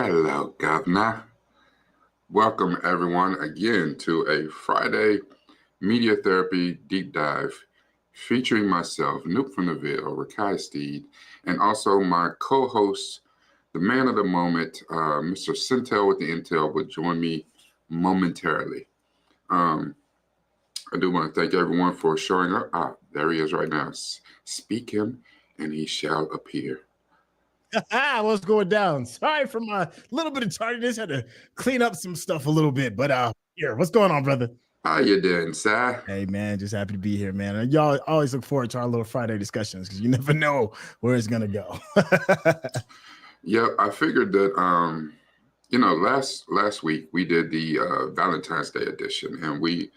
Hello, Governor. Welcome, everyone, again to a Friday Media Therapy Deep Dive featuring myself, NupeFromDaVille, Rakai Steed, and also my co-host, the man of the moment, Mr. Centel with the Intel, will join me momentarily. I do want to thank everyone for showing up. There he is right now. Speak him, and he shall appear. What's going down? Sorry for my little bit of tardiness. Had to clean up some stuff a little bit, but here, what's going on, brother? How you doing, sir? Hey, man, just happy to be here, man. And y'all always look forward to our little Friday discussions because you never know where it's gonna go. Yep, I figured that last week we did the Valentine's Day edition, and we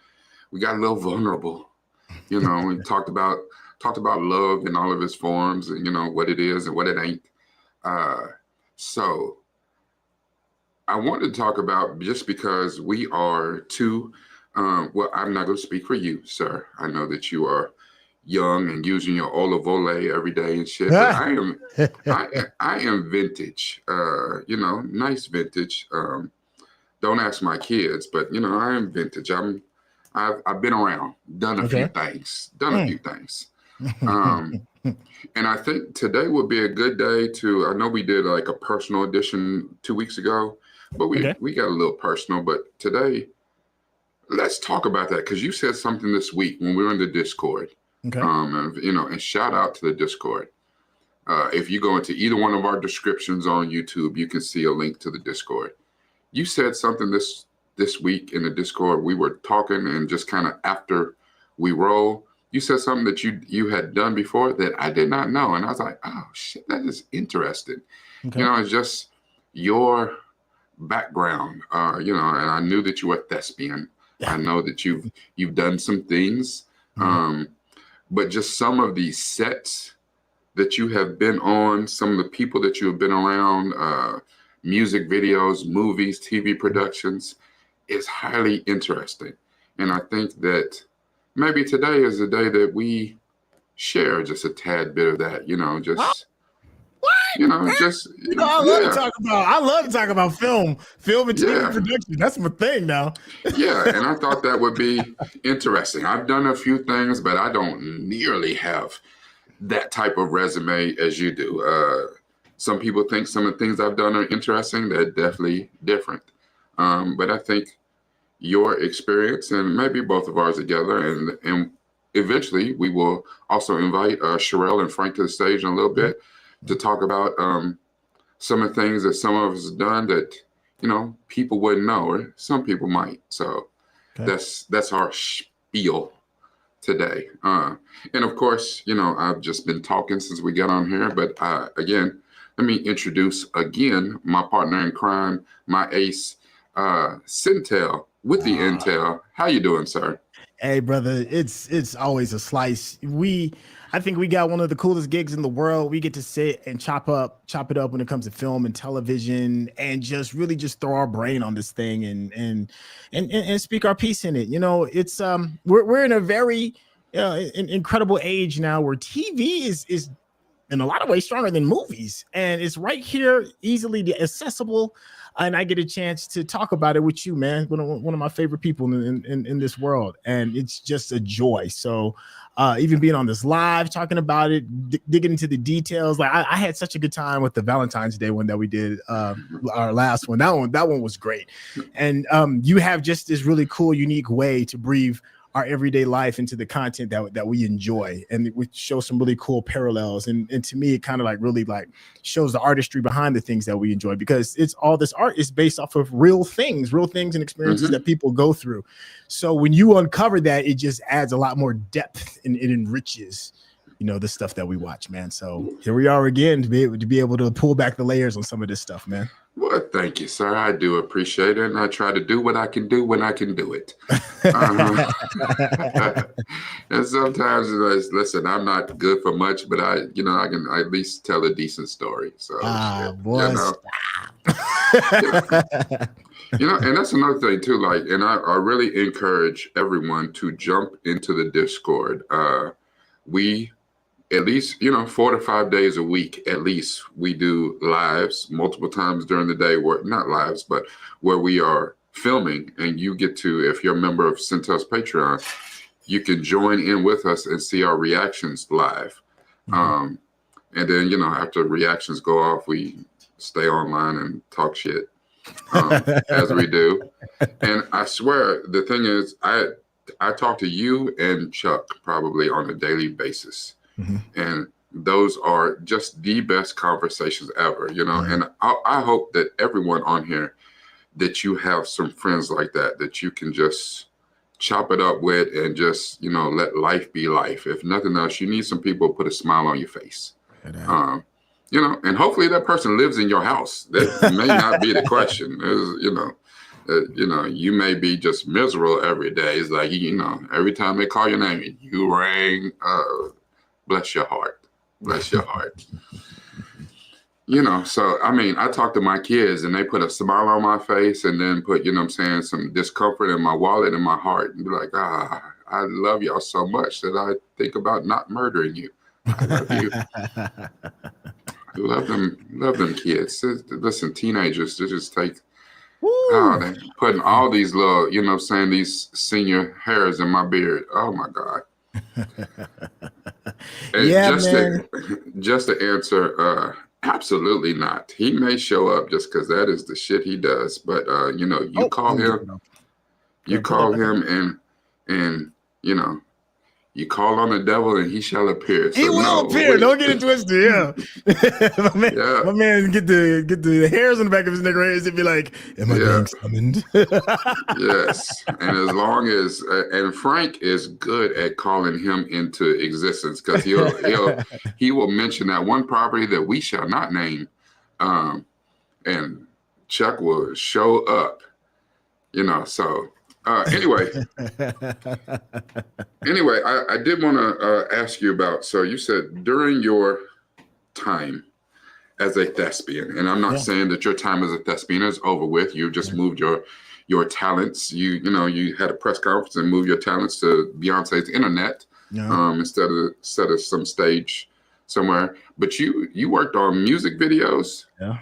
got a little vulnerable. We talked about love in all of its forms, and what it is and what it ain't. So I wanted to talk about, just because we are two, well, I'm not going to speak for you, sir. I know that you are young and using your olive oil every day and shit, but I am vintage, nice vintage. Don't ask my kids, but I am vintage. I've been around, done a few things. And I think today would be a good day to, I know we did like a personal edition 2 weeks ago, but we got a little personal, but today, let's talk about that, because you said something this week when we were in the Discord. And shout out to the Discord. If you go into either one of our descriptions on YouTube, you can see a link to the Discord. You said something this week in the Discord. We were talking, and just kind of after we roll, you said something that you had done before that I did not know. And I was like, oh, shit, that is interesting. It's just your background, and I knew that you were a thespian. I know that you've done some things, but just some of these sets that you have been on, some of the people that you have been around, music videos, movies, TV productions, is highly interesting. And I think that maybe today is the day that we share just a tad bit of that, I love to talk about film and TV production. That's my thing now. Yeah, and I thought that would be interesting. I've done a few things, but I don't nearly have that type of resume as you do. Some people think some of the things I've done are interesting. They're definitely different. But I think your experience, and maybe both of ours together, and eventually we will also invite Sherelle and Frank to the stage in a little bit to talk about some of the things that some of us have done that people wouldn't know, or some people might. So that's our spiel today. And of course, I've just been talking since we got on here, but again, let me introduce again my partner in crime, my ace, Centel with the Intel. How you doing, sir? Hey, brother, it's always a slice. I think we got one of the coolest gigs in the world. We get to sit and chop it up when it comes to film and television, and just really just throw our brain on this thing and speak our piece in it. It's we're in a very incredible age now where TV is in a lot of ways stronger than movies, and it's right here, easily accessible. And I get a chance to talk about it with you, man. One of my favorite people in this world, and it's just a joy. So even being on this live, talking about it, digging into the details, like I had such a good time with the Valentine's Day one that we did, our last one. That one was great, and you have just this really cool, unique way to breathe our everyday life into the content that we enjoy, and we show some really cool parallels. And to me, it kind of really shows the artistry behind the things that we enjoy, because it's all this art is based off of real things and experiences that people go through. So when you uncover that, it just adds a lot more depth, and it enriches, the stuff that we watch, man. So here we are again to be able to pull back the layers on some of this stuff, man. Well, thank you, sir. I do appreciate it, and I try to do what I can do when I can do it. And sometimes, listen, I'm not good for much, but I can at least tell a decent story. So, and that's another thing too. And I really encourage everyone to jump into the Discord. at least, 4 to 5 days a week, at least we do lives multiple times during the day, where not lives, but where we are filming, and you get to, if you're a member of Centel's Patreon, you can join in with us and see our reactions live. And then, after reactions go off, we stay online and talk shit as we do. And I swear, the thing is, I talk to you and Chuck probably on a daily basis. And those are just the best conversations ever, and I hope that everyone on here, that you have some friends like that you can just chop it up with and just, let life be life. If nothing else, you need some people to put a smile on your face. And hopefully that person lives in your house. That may not be the question. You may be just miserable every day. It's like, every time they call your name, you ring, bless your heart. Bless your heart. So, I talk to my kids and they put a smile on my face and then put, some discomfort in my wallet and my heart, and be like, I love y'all so much that I think about not murdering you. I love you. I love them kids. Listen, teenagers, they just take, they're putting all these little, these senior hairs in my beard. Oh my God. And just to answer, absolutely not. He may show up just because that is the shit he does. But you call him and you call on the devil and he shall appear. So he will appear. Don't get it twisted. Yeah. my man get the hairs on the back of his neck raised and be like, am I being summoned? Yes. And as long as and Frank is good at calling him into existence, because he will mention that one property that we shall not name. And Chuck will show up. So anyway, I did want to ask you about, so you said during your time as a thespian, and I'm not saying that your time as a thespian is over with. You just moved your talents. You had a press conference and moved your talents to Beyonce's internet instead of some stage somewhere. But you worked on music videos. Yeah.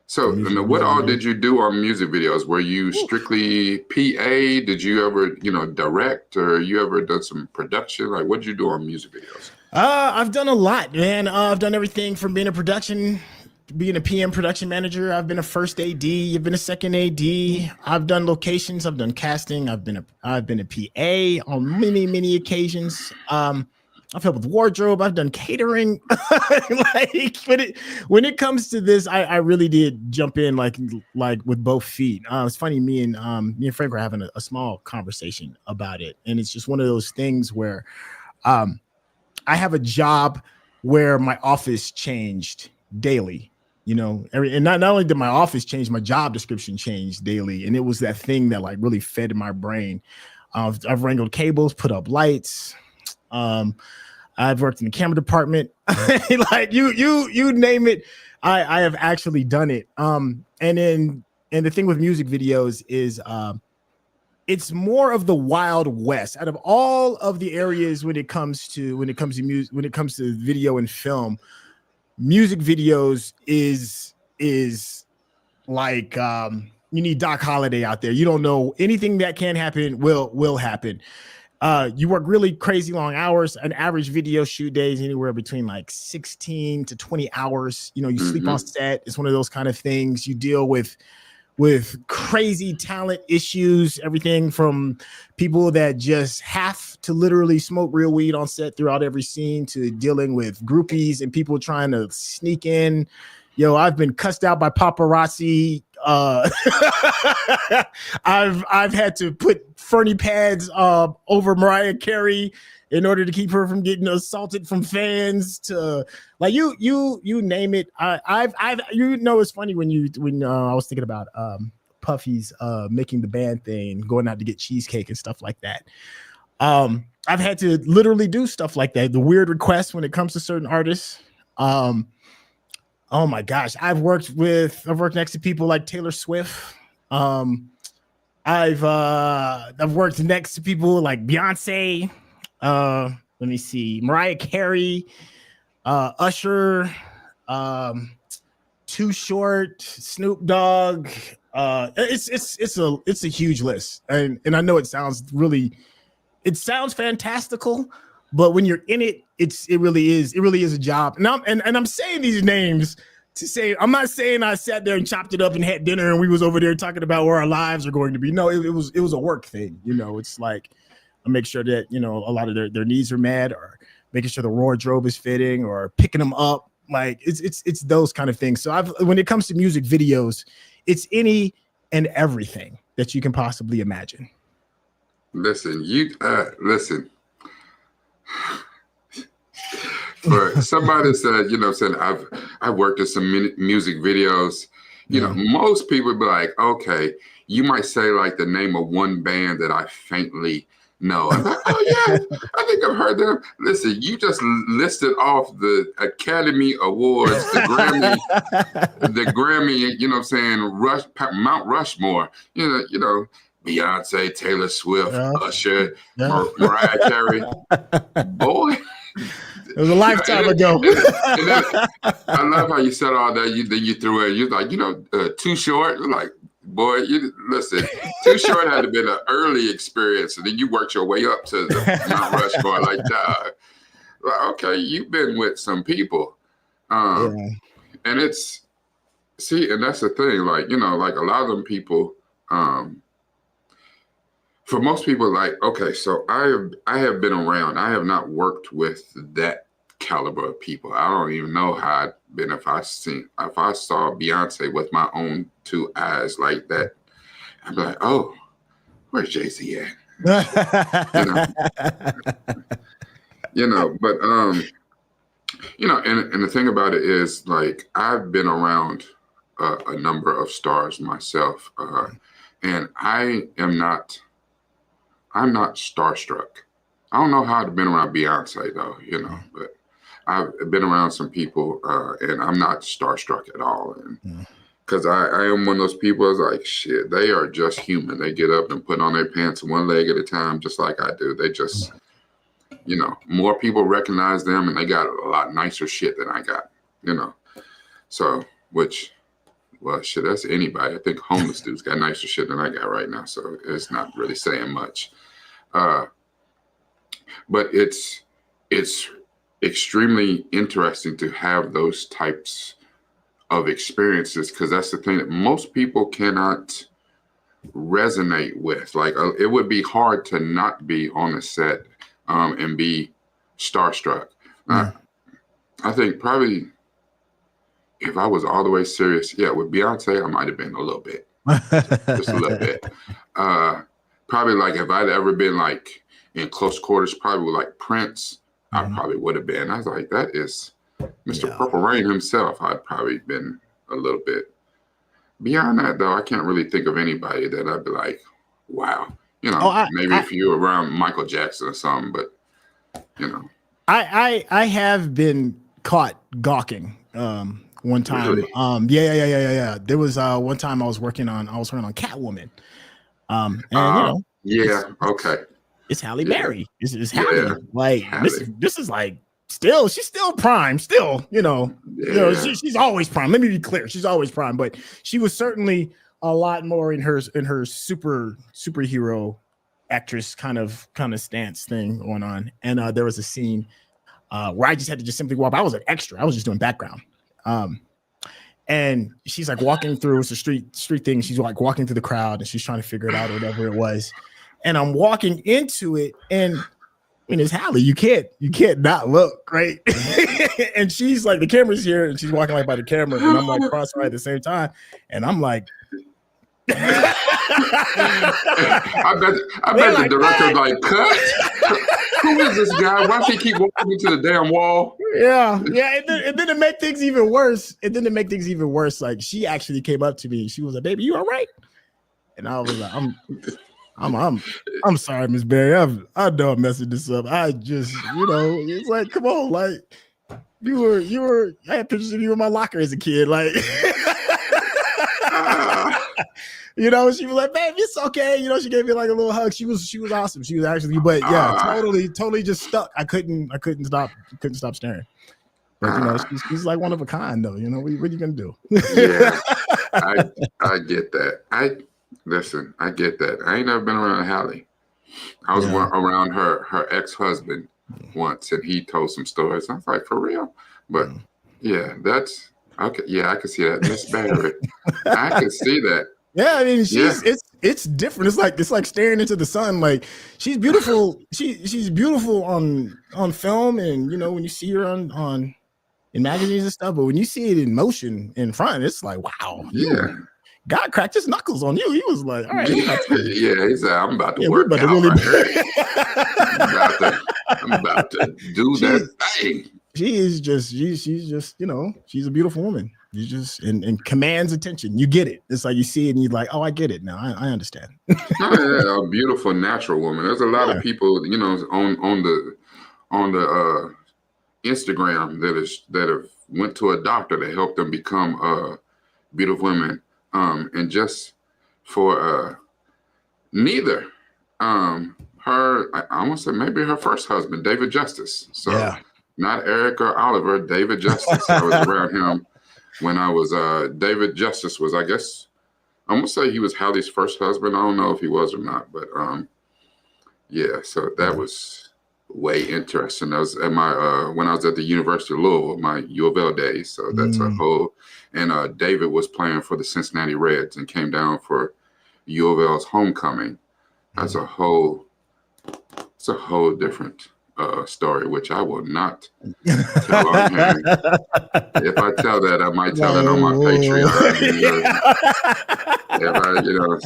So what all did you do on music videos? Were you strictly PA? Did you ever, direct, or you ever done some production? Like, what did you do on music videos? I've done a lot, man. I've done everything from being a PM production manager. I've been a first AD. I've been a second AD. I've done locations. I've done casting. I've been a PA on many occasions. I've helped with wardrobe. I've done catering. When it comes to this, I really did jump in like with both feet. It's funny. Me and Frank were having a small conversation about it, and it's just one of those things where I have a job where my office changed daily. And not only did my office change, my job description changed daily, and it was that thing that like really fed my brain. I've wrangled cables, put up lights. I've worked in the camera department. Like you name it, I have actually done it. And the thing with music videos is it's more of the Wild West out of all of the areas when it comes to music, when it comes to video and film. Music videos is like you need Doc Holliday out there. You don't know anything that can happen will happen. You work really crazy long hours. An average video shoot day is anywhere between like 16 to 20 hours. You sleep on set. It's one of those kind of things. You deal with crazy talent issues, everything from people that just have to literally smoke real weed on set throughout every scene to dealing with groupies and people trying to sneak in. I've been cussed out by paparazzi. I've had to put Fernie pads over Mariah Carey in order to keep her from getting assaulted from fans. To like you name it. It's funny when I was thinking about Puffy's making the band thing, going out to get cheesecake and stuff like that. I've had to literally do stuff like that. The weird requests when it comes to certain artists. Oh my gosh, I've worked next to people like Taylor Swift. I've worked next to people like Beyonce. Let me see, Mariah Carey. Usher, Too Short, Snoop Dogg. It's a huge list, and I know it sounds fantastical, but when you're in it, it really is a job. And I'm saying these names to say, I'm not saying I sat there and chopped it up and had dinner and we was over there talking about where our lives are going to be. No, it was a work thing. It's like I make sure that a lot of their needs are met, or making sure the wardrobe is fitting, or picking them up. Like it's those kind of things. So when it comes to music videos, it's any and everything that you can possibly imagine. Listen, listen. For somebody said, said I've worked in some music videos. Most people be like, okay, you might say like the name of one band that I faintly know. I'm like, oh yeah, I think I've heard them. Listen, you just listed off the Academy Awards, the Grammy, Mount Rushmore. Beyonce, Taylor Swift, Usher, Mariah Carey. Boy. It was a lifetime ago. I love how you said all that. You threw it. You're like, Too Short. Like, boy, listen. Too Short had to been an early experience, and then you worked your way up to the Mount Rushmore. Like, okay, you've been with some people, and and that's the thing. Like, like a lot of them people. For most people, like, okay, so I have been around. I have not worked with that caliber of people. I don't even know how I'd been if I saw Beyonce with my own two eyes like that. I'd be like, oh, where's Jay-Z at? But and the thing about it is, like, I've been around a number of stars myself, and I'm not starstruck. I don't know how I've been around Beyonce though, but I've been around some people, and I'm not starstruck at all. And because I am one of those people that's like, shit, they are just human. They get up and put on their pants one leg at a time, just like I do. They just, more people recognize them, and they got a lot nicer shit than I got, So, well, shit, that's anybody. I think homeless dudes got nicer shit than I got right now, so it's not really saying much. But it's extremely interesting to have those types of experiences, because that's the thing that most people cannot resonate with. Like, it would be hard to not be on a set and be starstruck. I think probably if I was all the way serious, with Beyonce, I might have been a little bit, just a little bit. Probably like if I'd ever been like in close quarters, probably with like Prince, I probably would have been. I was like, that is Mr. Purple Rain himself. I'd probably been a little bit. Beyond that, though, I can't really think of anybody that I'd be like, wow. Maybe if you were around Michael Jackson or something, but I have been caught gawking one time. Really? Yeah. There was one time I was working on Catwoman. Okay. It's Halle Berry. It's Halle. Yeah. Like Halle. This is like she's still prime. Still, she's always prime. Let me be clear, she's always prime. But she was certainly a lot more in her superhero actress kind of stance thing going on. And there was a scene where I just had to just simply walk. I was an extra. I was just doing background. And she's like walking through, it's a street thing. She's like walking through the crowd and she's trying to figure it out or whatever it was. And I'm walking into it, and it's Halle. You can't not look, right? And she's like, the camera's here, and she's walking like by the camera, and I'm like cross-eyed at the same time, and I'm like, I bet the director like, cut. Who is this guy? Why does he keep walking into the damn wall? Yeah. And then to make things even worse, like she actually came up to me. She was like, "Baby, you all right?" And I was like, I'm sorry, Miss Berry. I know I'm messing this up. I just, it's like, come on, like you were. I had pictures of you in my locker as a kid, like. She was like, "Babe, it's okay." She gave me like a little hug. She was awesome. She was actually, but yeah, totally just stuck. I couldn't stop staring. But you know, she's like one of a kind, though. You know, what are you gonna do? Yeah, I get that. Listen, I get that. I ain't never been around Hallie. I was around her ex-husband once, and he told some stories. I was like, for real? But yeah, that's okay. Yeah, I can see that. Miss Barrett. I can see that. Yeah, I mean, it's different. It's like staring into the sun. Like she's beautiful. She's beautiful on film, and you know, when you see her on in magazines and stuff, but when you see it in motion in front, it's like, wow, God cracked his knuckles on you. He was like, all right, he said, I'm about to work out really right here. I'm about to do that thing. She's just, you know, she's a beautiful woman. You just and commands attention. You get it. It's like you see it and you're like, oh, I get it now. I understand. A beautiful natural woman. There's a lot of people, you know, on the Instagram that have went to a doctor to help them become beautiful women. And just for neither her, I want to say maybe her first husband, David Justice. So not Eric or Oliver, David Justice. I was around him when I was David Justice was, I guess, I'm gonna say he was Hallie's first husband. I don't know if he was or not, but yeah. So that was way interesting. That was at my when I was at the University of Louisville, my U of L days. So that's a whole. And David was playing for the Cincinnati Reds and came down for U of L's homecoming. That's a whole. It's a whole different story, which I will not tell on here. If I tell that, I might tell it on my Patreon. If I, you know,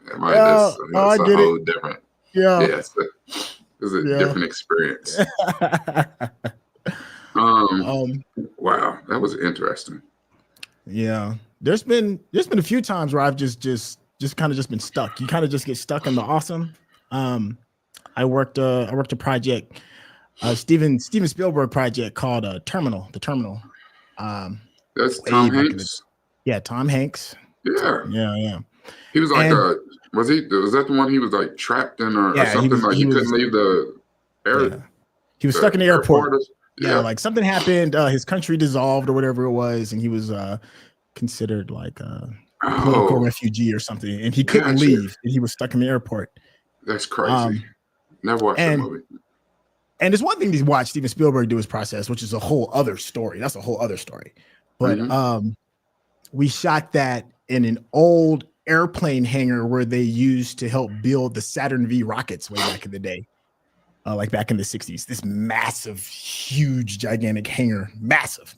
it might just, it's a whole different. It's a different experience. Wow, that was interesting. Yeah, there's been a few times where I've just kind of been stuck. You kind of just get stuck in the awesome. I worked a project, Steven Spielberg project called Terminal. The Terminal. That's Tom Hanks. Tom Hanks. Yeah. He was like was that the one he was like trapped in or something? He couldn't leave the air. Yeah. He was stuck in the airport. Like something happened. His country dissolved or whatever it was, and he was considered like a political refugee or something, and he couldn't leave, and he was stuck in the airport. That's crazy. Never watched that movie. And it's one thing to watch Steven Spielberg do his process, which is a whole other story. That's a whole other story. But we shot that in an old airplane hangar where they used to help build the Saturn V rockets way back in the day. Like back in the 60s, this massive, huge, gigantic hangar, massive.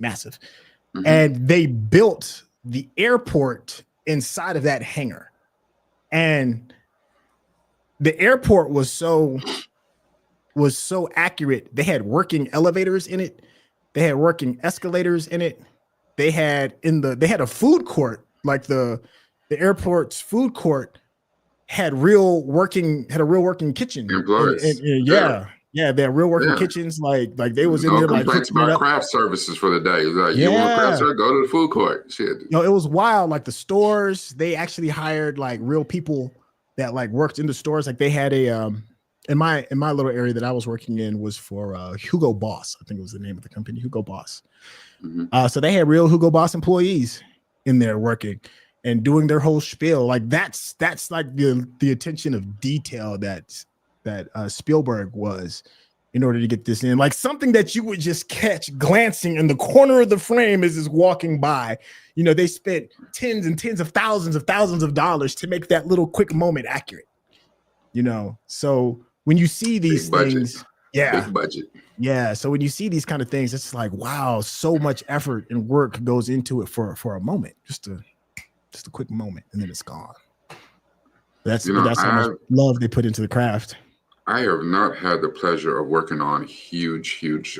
And they built the airport inside of that hangar. And the airport was so accurate. They had working elevators in it. They had working escalators in it. They had a food court, like the airport's food court had a real working kitchen. Yeah, they had real working kitchens. Like they was in there like about craft services for the day. Like you want craft service, go to the food court. Shit. No, it was wild. Like the stores, they actually hired like real people that like worked in the stores. Like they had a in my little area that I was working in was for Hugo Boss. I think it was the name of the company, Hugo Boss. So they had real Hugo Boss employees in there working and doing their whole spiel. Like that's like the attention of detail that Spielberg was in order to get this in. Like something that you would just catch glancing in the corner of the frame as is walking by. You know, they spent tens and tens of thousands of dollars to make that little quick moment accurate. You know, so when you see these things, big budget. Yeah. So when you see these kind of things, it's like, wow, so much effort and work goes into it for a moment, just a quick moment, and then it's gone. That's how much love they put into the craft. I have not had the pleasure of working on huge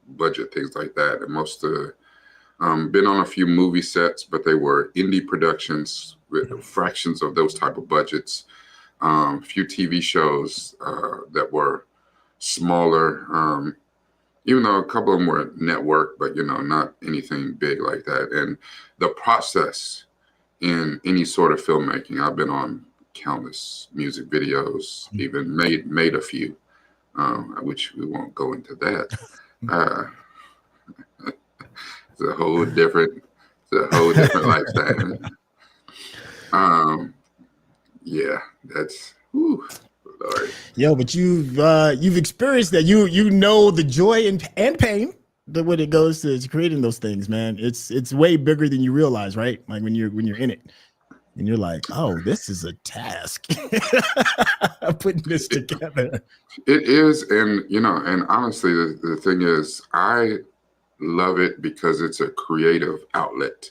budget things like that. And most been on a few movie sets, but they were indie productions with fractions of those type of budgets. A few TV shows that were smaller, even though a couple of them were network, but not anything big like that. And the process in any sort of filmmaking, I've been on countless music videos, even made a few, which we won't go into that. Uh, it's a whole different lifestyle. Yeah, that's whew, Lord. Yo, but you've experienced that. You know the joy and pain that when it goes to creating those things, man. It's way bigger than you realize, right? Like when you're in it and you're like, oh, this is a task. Putting this together. It is, and honestly, the thing is, I love it because it's a creative outlet.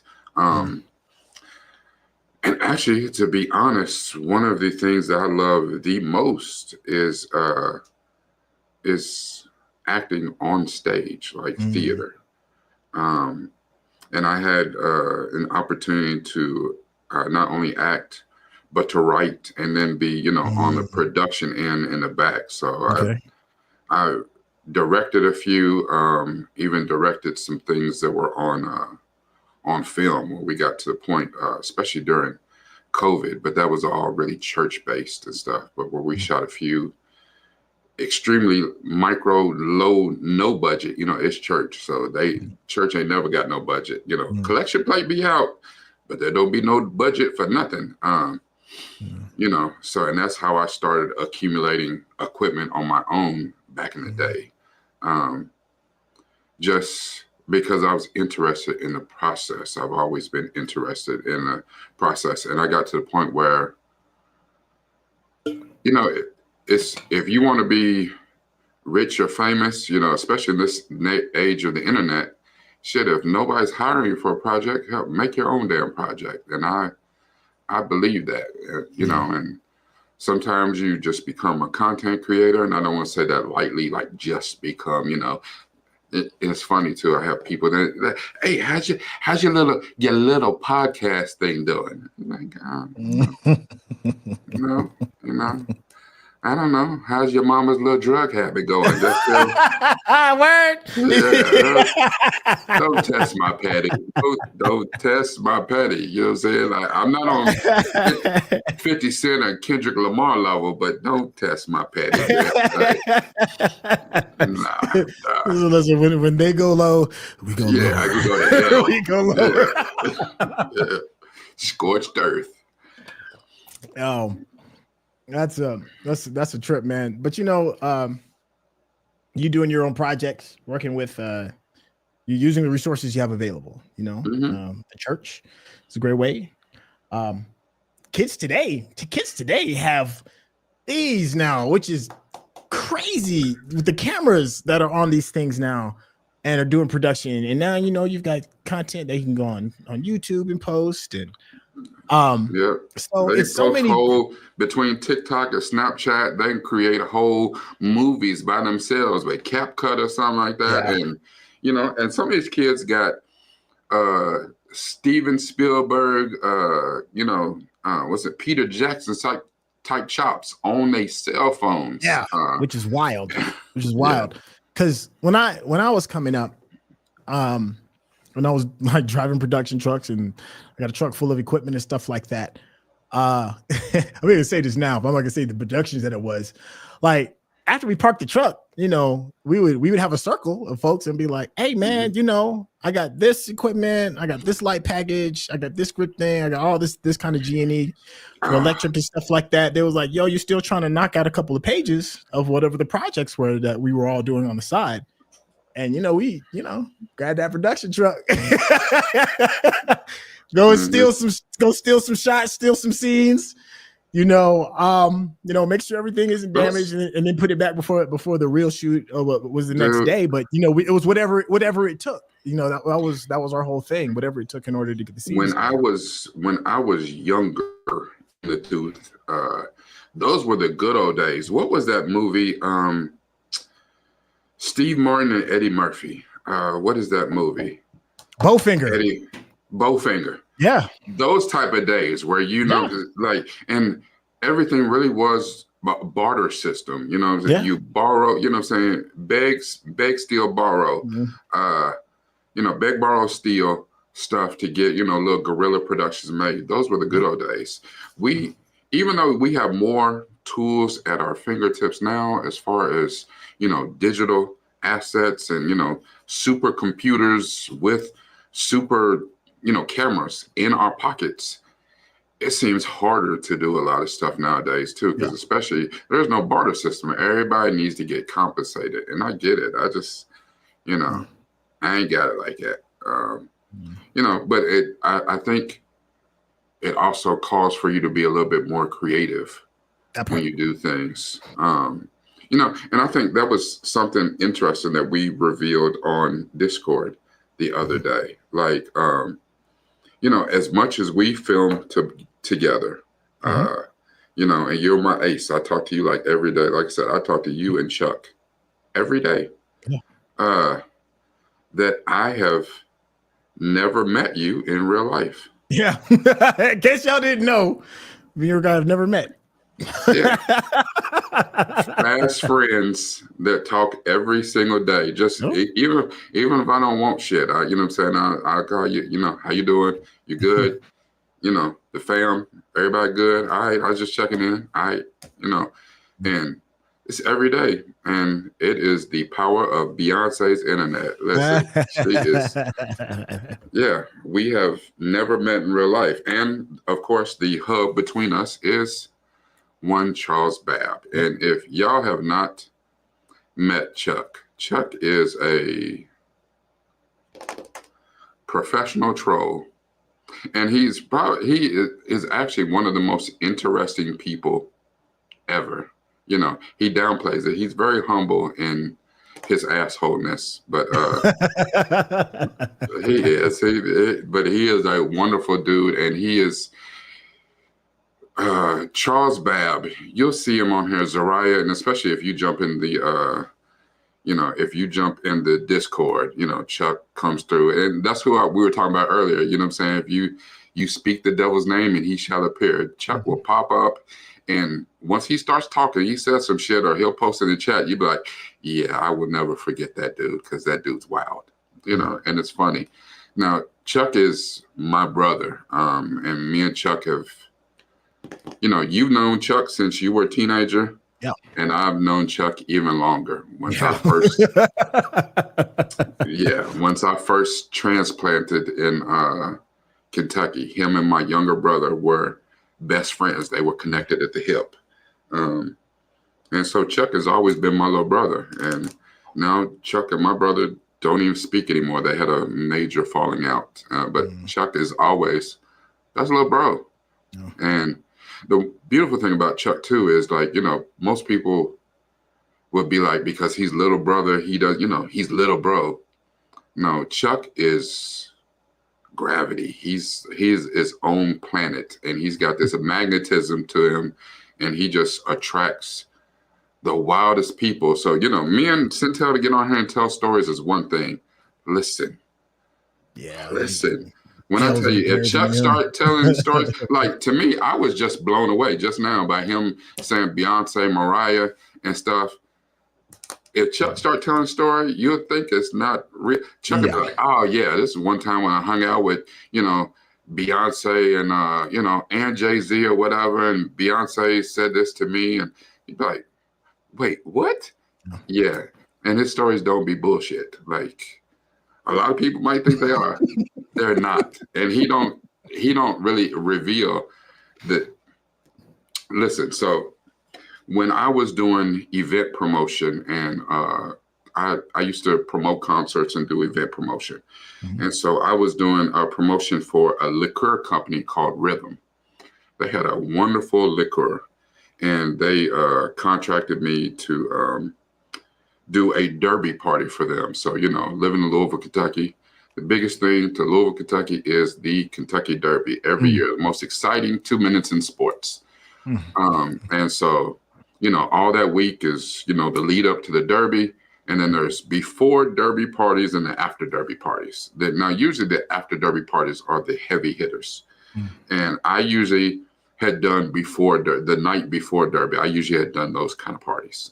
And actually, to be honest, one of the things that I love the most is acting on stage, like theater. And I had an opportunity to not only act, but to write and then be, on the production end in the back. So I directed a few, even directed some things that were on film when we got to the point, especially during COVID, but that was all really church-based and stuff, but where we shot a few extremely micro, low, no budget, it's church. So church ain't never got no budget, collection plate be out, but there don't be no budget for nothing. So, and that's how I started accumulating equipment on my own back in the day. Just because I was interested in the process. I've always been interested in the process. And I got to the point where, it's if you want to be rich or famous, especially in this age of the internet, shit, if nobody's hiring you for a project, help make your own damn project. And I believe that, and sometimes you just become a content creator. And I don't want to say that lightly, like just become, it's funny too. I have people that hey, how's your little podcast thing doing? Like, I don't know. How's your mama's little drug habit going? Word. Don't test my patty. Don't test my patty. You know what I'm saying? Like, I'm not on 50 Cent or Kendrick Lamar level, but don't test my patty. Nah. Listen, when they go low, we go low. Yeah, I can go to hell. We go low. Yeah. Scorched earth. That's a trip, man. But you doing your own projects, working with you're using the resources you have available, the church. It's a great way. Kids today have these now, which is crazy with the cameras that are on these things now and are doing production. And now, you've got content that you can go on YouTube and post and so they it's so many between TikTok and Snapchat, they can create whole movies by themselves with CapCut or something like that. And and some of these kids got Steven Spielberg, Peter Jackson type chops on their cell phones. Yeah, which is wild. Because when I was coming up, when I was like driving production trucks and I got a truck full of equipment and stuff like that. I'm going to say this now, but I'm not going to say the productions that it was. Like after we parked the truck, we would have a circle of folks and be like, hey man, I got this equipment, I got this light package, I got this grip thing, I got all this kind of G&E for electric and stuff like that. They was like, yo, you're still trying to knock out a couple of pages of whatever the projects were that we were all doing on the side. And we grab that production truck, go steal some shots, steal some scenes, make sure everything isn't damaged, and then put it back before the real shoot or what was the next day. But it was whatever it took. That was our whole thing. Whatever it took in order to get the scenes. When I was younger, the tooth, those were the good old days. What was that movie? Steve Martin and Eddie Murphy. What is that movie? Bowfinger. Bowfinger. Yeah. Those type of days where and everything really was a barter system. You borrow. Beg, steal, borrow. Beg, borrow, steal stuff to get little guerrilla productions made. Those were the good old days. Even though we have more tools at our fingertips now, as far as digital assets and, supercomputers with super, cameras in our pockets, it seems harder to do a lot of stuff nowadays too, because especially there's no barter system. Everybody needs to get compensated. And I get it. I just, I ain't got it like that. But I think it also calls for you to be a little bit more creative when you do things. And I think that was something interesting that we revealed on Discord the other day. Like, as much as we film together, and you're my ace. I talk to you like every day. Like I said, I talk to you and Chuck every day. That I have never met you in real life. Yeah. In case y'all didn't know, me and guys have never met. Yeah. Fast friends that talk every single day. Just even if I don't want shit, you know what I'm saying? I call you, how you doing? You good? The fam, everybody good? All right, I was just checking in. All right, and it's every day. And it is the power of Beyonce's internet. Listen, she is, we have never met in real life. And of course, the hub between us is one Charles Babb. And if y'all have not met Chuck is a professional troll. And he is actually one of the most interesting people ever. He downplays it. He's very humble in his assholeness, but he is. But he is a wonderful dude, and he is Charles Babb. You'll see him on here, Zariah, and especially if you jump in the if you jump in the Discord, Chuck comes through. And that's who we were talking about earlier. You know what I'm saying? If you speak the devil's name and he shall appear, Chuck will pop up. And once he starts talking, he says some shit or he'll post in the chat. You'd be like, yeah, I will never forget that dude because that dude's wild, and it's funny. Now, Chuck is my brother. And me and Chuck have, you've known Chuck since you were a teenager. Yeah. And I've known Chuck even longer. Once I first transplanted in Kentucky, him and my younger brother were best friends. They were connected at the hip. And so Chuck has always been my little brother. And now Chuck and my brother don't even speak anymore. They had a major falling out. But Chuck is always, that's a little bro. Yeah. And the beautiful thing about Chuck too is like, most people would be like, because he's little brother, he does, he's little bro. No, Chuck is gravity. He's his own planet, and he's got this magnetism to him, and he just attracts the wildest people. So, me and Centel to get on here and tell stories is one thing. Listen. Yeah. Listen. When I tell you, if Chuck started telling stories, like to me, I was just blown away just now by him saying Beyonce, Mariah, and stuff. If Chuck start telling a story, you'll think it's not real. Chuck would be like, oh yeah, this is one time when I hung out with, Beyonce and and Jay-Z or whatever, and Beyonce said this to me, and you'd be like, wait, what? Yeah. And his stories don't be bullshit. Like a lot of people might think they are. They're not. And he don't really reveal that. Listen, so when I was doing event promotion, and I used to promote concerts and do event promotion. And so I was doing a promotion for a liqueur company called Rhythm. They had a wonderful liqueur, and they contracted me to do a derby party for them. So, living in Louisville, Kentucky, the biggest thing to Louisville, Kentucky is the Kentucky Derby every year, the most exciting 2 minutes in sports. And so, all that week is, the lead up to the Derby. And then there's before Derby parties and the after Derby parties. Now, usually the after Derby parties are the heavy hitters. And I usually had done the night before Derby, I usually had done those kind of parties.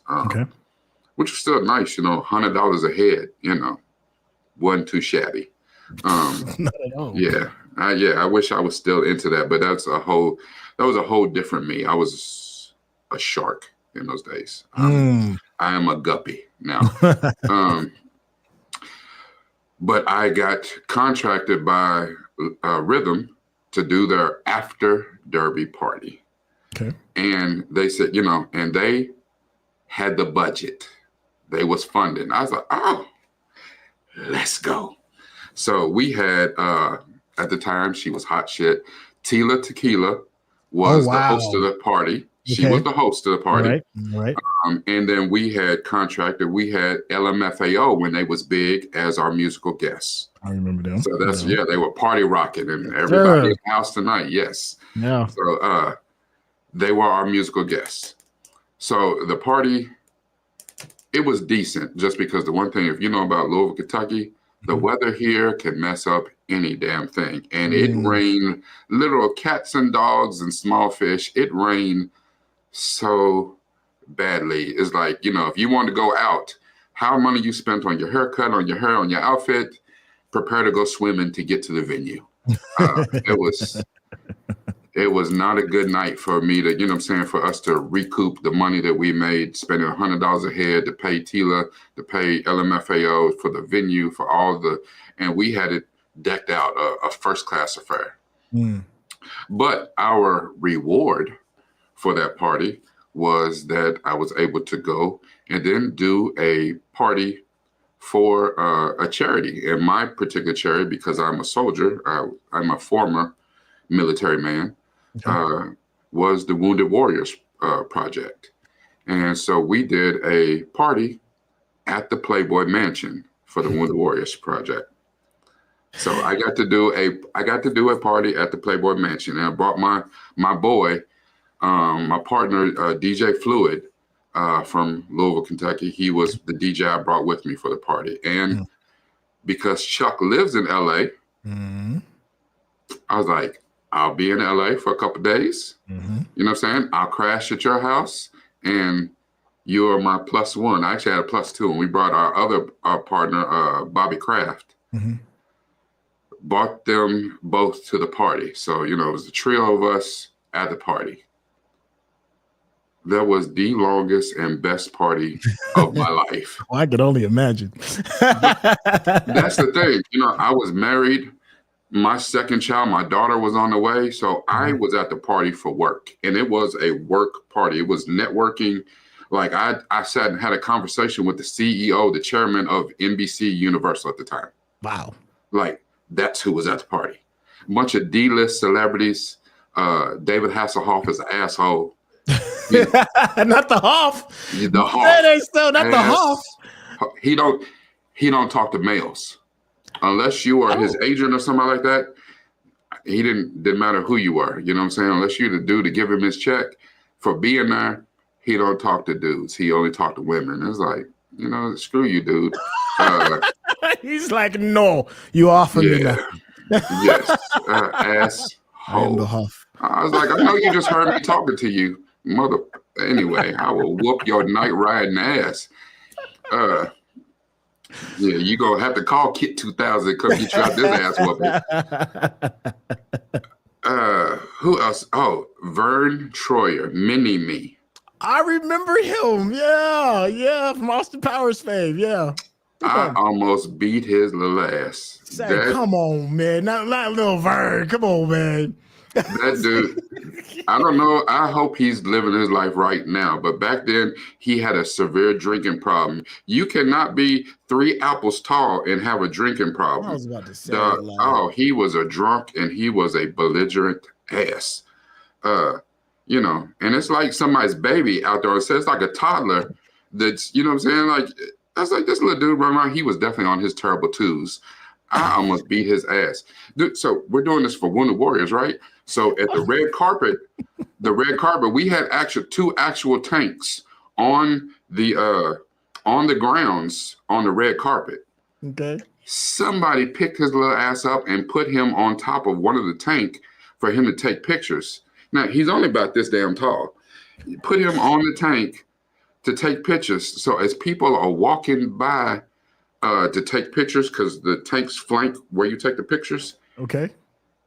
Which was still nice, $100 a head, wasn't too shabby. Not at all. Yeah. I wish I was still into that, but that was a whole different me. I was a shark in those days. I am a guppy now. But I got contracted by Rhythm to do their after Derby party. Okay. And they said, and they had the budget. They was funding. I was like, oh, let's go. So we had, at the time, she was hot shit. Tila Tequila was the host of the party. She was the host of the party. Right. And then we had LMFAO when they was big as our musical guests. I remember them. So that's, they were party rocking and everybody in the house tonight. Yes. Yeah. So they were our musical guests. So the party, it was decent just because the one thing, if you know about Louisville, Kentucky, the weather here can mess up any damn thing. And it rained literal cats and dogs and small fish. It rained so badly. It's like, if you want to go out, how money you spent on your haircut, on your hair, on your outfit, prepare to go swimming to get to the venue. It was not a good night for me to, for us to recoup the money that we made, spending $100 a head to pay Tila, to pay LMFAO for the venue, for and we had it decked out, a first-class affair. But our reward for that party was that I was able to go and then do a party for a charity. And my particular charity, because I'm a soldier, I'm a former military man, was the Wounded Warriors Project. And so we did a party at the Playboy Mansion for the Wounded Warriors Project. So I got to do a party at the Playboy Mansion, and I brought my boy, my partner, DJ Fluid, from Louisville, Kentucky. He was the DJ I brought with me for the party. And because Chuck lives in LA, I was like, I'll be in LA for a couple of days. You know what I'm saying? I'll crash at your house and you're my +1. I actually had a +2, and we brought our partner, Bobby Kraft, brought them both to the party. So, it was the trio of us at the party. That was the longest and best party of my life. Well, I could only imagine. That's the thing. I was married. My second child, my daughter, was on the way. So I was at the party for work, and it was a work party. It was networking. Like I sat and had a conversation with the CEO, the chairman of NBC Universal at the time. Wow. Like that's who was at the party. A bunch of D-list celebrities. David Hasselhoff is an asshole. Not the Hoff. The Hoff. That ain't still not the Hoff. He don't talk to males. Unless you are his agent or somebody like that, didn't matter who you were. You know what I'm saying? Unless you're the dude to give him his check for being there, he don't talk to dudes. He only talk to women. It's like, screw you, dude. He's like, no, you offer me that. Yes, asshole. I am the Huff. I was like, I know you just heard me talking to you, mother. Anyway, I will whoop your night riding ass. Yeah, you gonna have to call Kit 2000 to come get you out this ass whooping. Who else? Oh, Vern Troyer, Mini-Me. I remember him. Yeah, from Austin Powers fame. Yeah. I almost beat his little ass. Come on, man. Not little Vern. Come on, man. That dude, I don't know. I hope he's living his life right now. But back then, he had a severe drinking problem. You cannot be 3 apples tall and have a drinking problem. I was about to say he was a drunk and he was a belligerent ass. And it's like somebody's baby out there. It's like a toddler that's, what I'm saying? Like, that's like this little dude running around. He was definitely on his terrible twos. I almost beat his ass. Dude, so we're doing this for Wounded Warriors, right? So at the red carpet, we had 2 actual tanks on the grounds on the red carpet. Okay. Somebody picked his little ass up and put him on top of one of the tank for him to take pictures. Now he's only about this damn tall. You put him on the tank to take pictures. So as people are walking by to take pictures, because the tanks flank where you take the pictures. Okay.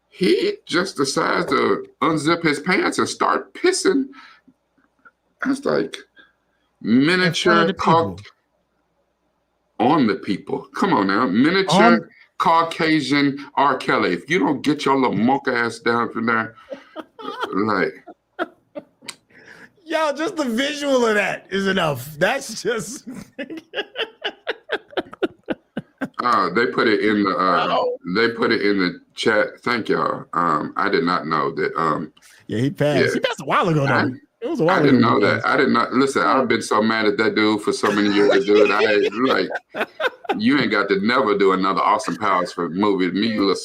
He just decides to unzip his pants and start pissing. That's like miniature on the people. Come on now, miniature Caucasian R. Kelly. If you don't get your little mocha ass down from there, like. Yo, just the visual of that is enough. That's just. They put it in the chat. Thank y'all. I did not know that. Yeah, he passed. Yeah. He passed a while ago, though. It was a while I ago. didn't know that. I did not listen. I've been so mad at that dude for so many years, dude. You ain't got to never do another Austin Powers for movie. Look,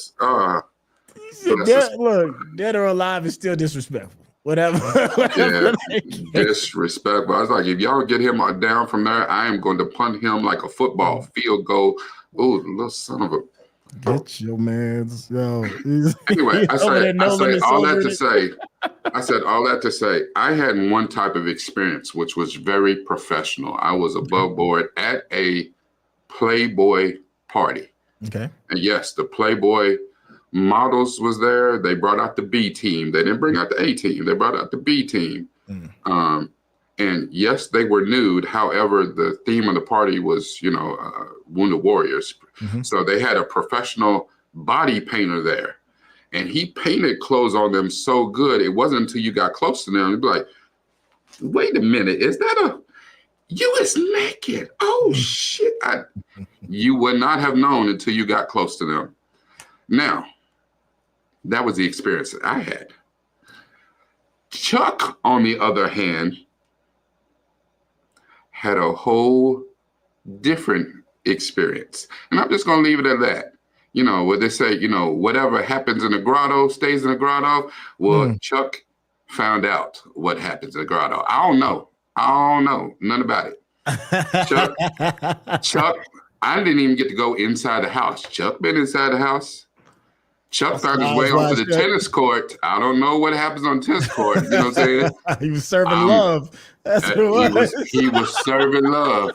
dead or alive is still disrespectful. Whatever. Yeah, disrespectful. I was like, if y'all get him down from there, I am going to punt him like a football field goal. Oh, little son of a. Get your man's. Yo. Anyway, I said all that to say, I had one type of experience, which was very professional. I was above board at a Playboy party. Okay. And yes, the Playboy models was there. They brought out the B team. They didn't bring out the A team. They brought out the B team. And yes, they were nude. However, the theme of the party was, Wounded Warriors. Mm-hmm. So they had a professional body painter there. And he painted clothes on them so good, it wasn't until you got close to them, you'd be like, wait a minute, is that you is naked? Oh, shit. You would not have known until you got close to them. Now, that was the experience that I had. Chuck, on the other hand, had a whole different experience. And I'm just going to leave it at that. Where they say, whatever happens in the grotto stays in the grotto. Well, Chuck found out what happens in the grotto. I don't know. None about it. Chuck, I didn't even get to go inside the house. Chuck been inside the house. Chuck found his way onto the tennis court. I don't know what happens on the tennis court. You know what I'm saying? He was serving love. That's what it was. He was serving love.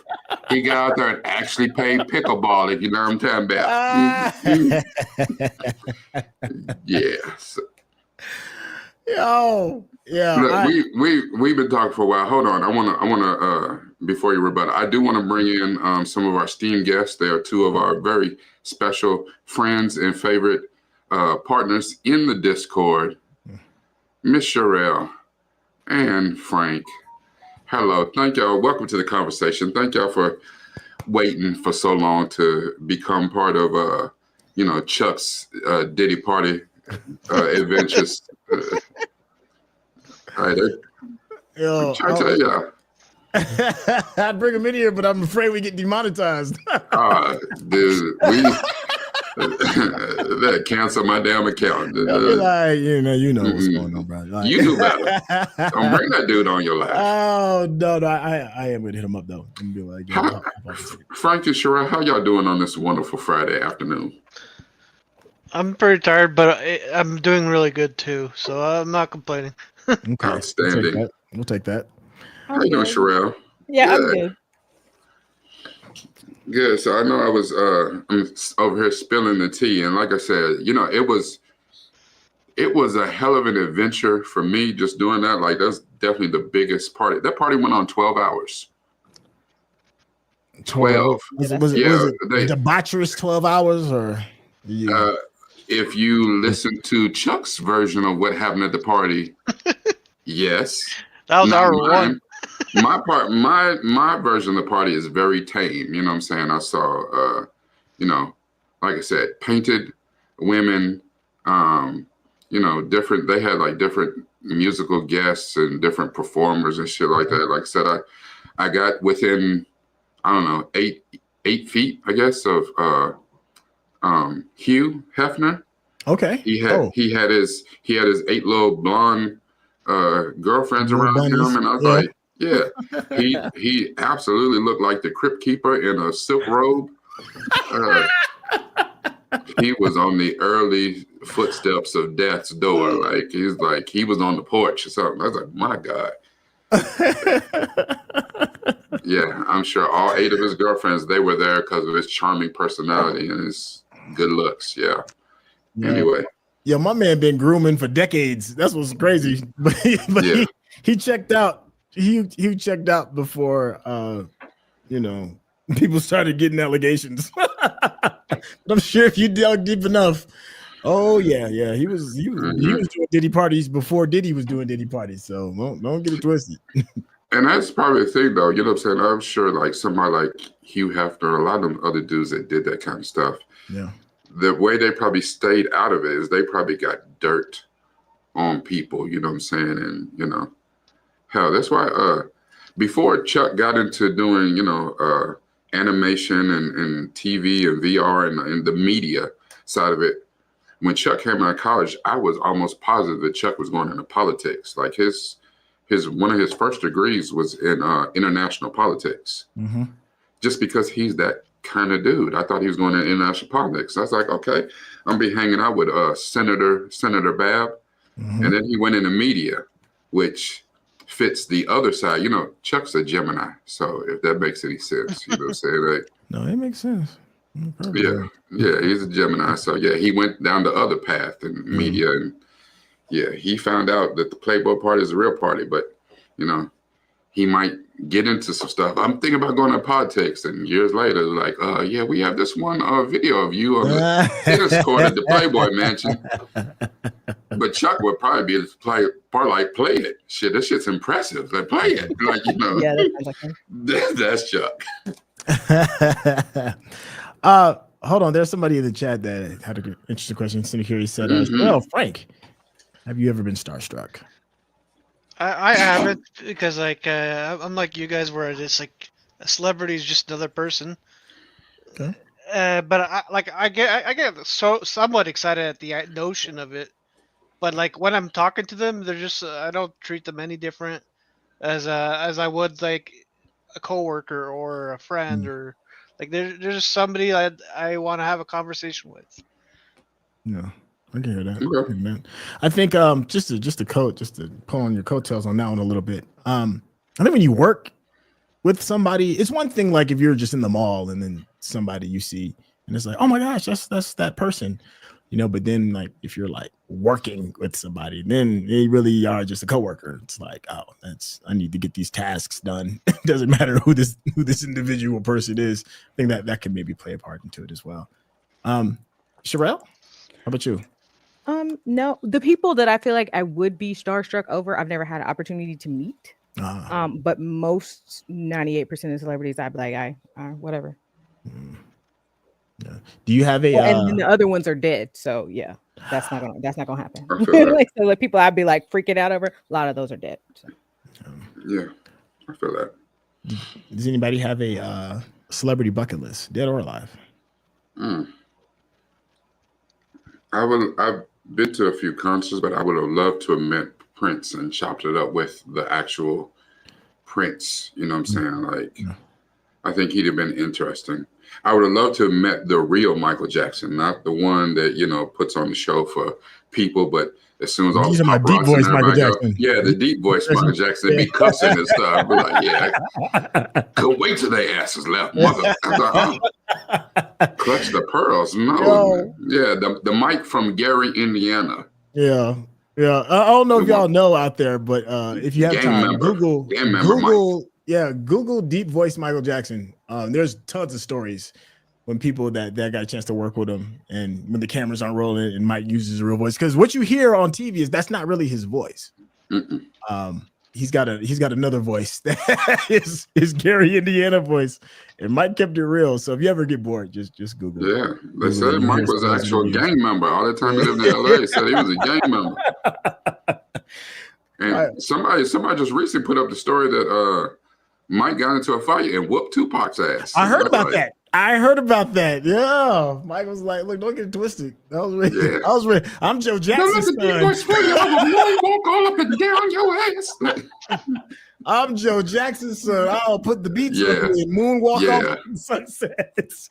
He got out there and actually played pickleball, if you know what I'm talking about. Yes. Yo, yeah. Look, we've been talking for a while. Hold on. I wanna before you rebut, I do want to bring in some of our esteemed guests. They are two of our very special friends and favorite partners in the Discord, Miss Sherelle and Frank. Hello, thank y'all. Welcome to the conversation. Thank y'all for waiting for so long to become part of Chuck's Diddy Party adventures. All right, I'm trying to tell y'all. I'd bring them in here, but I'm afraid we get demonetized. Dude, that cancel my damn account. Like, you know what's going on, bro. Like, you do better. Don't bring that dude on your life. Oh no, I am gonna hit him up though and be like, Frank and Sherelle, how y'all doing on this wonderful Friday afternoon? I'm pretty tired, but I'm doing really good too, so I'm not complaining. Okay. Outstanding. We'll take that. How you doing, Sherelle? Yeah, I'm good. Good. So I know I was I'm over here spilling the tea, and like I said, it was a hell of an adventure for me just doing that. Like that's definitely the biggest party. That party went on 12 hours. 12. Was it debaucherous 12 hours or? Yeah. If you listen to Chuck's version of what happened at the party, yes. That was hour one. My version of the party is very tame. You know what I'm saying? I saw, like I said, painted women, different. They had like different musical guests and different performers and shit like that. Like I said, I got within, I don't know, 8 feet, I guess, of Hugh Hefner. Okay. He had his 8 little blonde girlfriends around him, and I was like, yeah, he absolutely looked like the Crypt Keeper in a silk robe. He was on the early footsteps of death's door. Like he was on the porch or something. I was like, my God. Yeah, I'm sure all 8 of his girlfriends, they were there because of his charming personality and his good looks. Yeah. Anyway. Yeah, my man been grooming for decades. That's what's crazy. But yeah. he checked out. He checked out before people started getting allegations. But I'm sure if you dug deep enough, oh yeah, he was doing Diddy parties before Diddy was doing Diddy parties. So don't get it twisted. And that's probably the thing, though. You know what I'm saying? I'm sure, like somebody like Hugh Hefner, a lot of them other dudes that did that kind of stuff. Yeah. The way they probably stayed out of it is they probably got dirt on people. You know what I'm saying? And hell, that's why. Before Chuck got into doing, animation and TV and VR and the media side of it, when Chuck came out of college, I was almost positive that Chuck was going into politics. Like his one of his first degrees was in international politics, just because he's that kind of dude. I thought he was going into international politics. I was like, okay, I'm gonna be hanging out with Senator Babb, and then he went into media, which fits the other side. Chuck's a Gemini, so if that makes any sense, you know what I'm saying? Like, no, it makes sense. Yeah, he's a Gemini, so yeah, he went down the other path in media, and yeah, he found out that the Playboy Party is a real party, but he might get into some stuff. I'm thinking about going to politics, and years later, like, yeah, we have this one video of you on the tennis court at the Playboy Mansion. But Chuck would probably be able to play it. Shit, this shit's impressive. Like, play it, like Yeah, that sounds like him. That's Chuck. Hold on. There's somebody in the chat that had an interesting question. Here he said, "Well, Frank, have you ever been starstruck?" I haven't, because I'm like you guys, where it's like a celebrity is just another person. Okay. But I get so somewhat excited at the notion of it. But like when I'm talking to them, they're just I don't treat them any different as I would like a coworker or a friend or like they're just somebody I want to have a conversation with. Yeah, I can hear that. Okay. I think just to pull on your coattails on that one a little bit. I think when you work with somebody, it's one thing like if you're just in the mall and then somebody you see and it's like, oh my gosh, that's that person. But then like if you're like working with somebody, then they really are just a coworker. It's like, oh, I need to get these tasks done. It doesn't matter who this individual person is. I think that can maybe play a part into it as well. Sherelle, how about you? No, the people that I feel like I would be starstruck over, I've never had an opportunity to meet. But most 98% of celebrities, I'd be like, whatever. Yeah. Do you have a? And then the other ones are dead, so yeah, that's not gonna happen. So like people, I'd be like freaking out over. A lot of those are dead. So. Yeah, I feel that. Does anybody have a celebrity bucket list, dead or alive? I've been to a few concerts, but I would have loved to have met Prince and chopped it up with the actual Prince. You know what I'm saying? Like, I think he'd have been interesting. I would have loved to have met the real Michael Jackson, not the one that, puts on the show for people, but as soon as all the my deep voice Michael Jackson. The deep voice Michael Jackson, be cussing and stuff. Be like, yeah, could wait till their asses left, mother. Clutch the pearls. No. Yeah, the Mike from Gary, Indiana. Yeah. Yeah. I don't know if y'all know out there, but if you have time, Google deep voice Michael Jackson. There's tons of stories when people that got a chance to work with him, and when the cameras aren't rolling and Mike uses a real voice, because what you hear on TV is that's not really his voice. He's got another voice that is Gary, Indiana voice, and Mike kept it real. So if you ever get bored, just Google. Yeah, they said Mike was an actual gang member. All the time he lived in LA, said he was a gang member. And somebody just recently put up the story that Mike got into a fight and whooped Tupac's ass. I heard about that. Yeah, Mike was like, "Look, don't get it twisted." I was ready. I'm Joe Jackson's son. Walk all up and down your ass. I'm Joe Jackson's son. I'll put the beats up and moonwalk off the sunsets.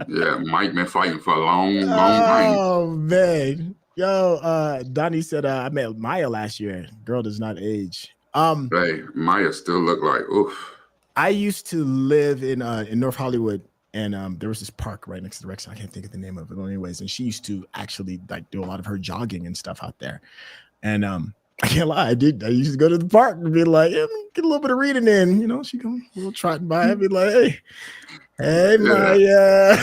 Yeah, Mike been fighting for a long time. Oh man, yo, Donnie said I met Maya last year. Girl does not age. Hey, Maya still look like oof. I used to live in North Hollywood, and there was this park right next to the rec center. I can't think of the name of it, anyways. And she used to actually like do a lot of her jogging and stuff out there. And I can't lie. I did. I used to go to the park and be like, yeah, get a little bit of reading in. You know, she come a little trotting by and be like, hey, Maya.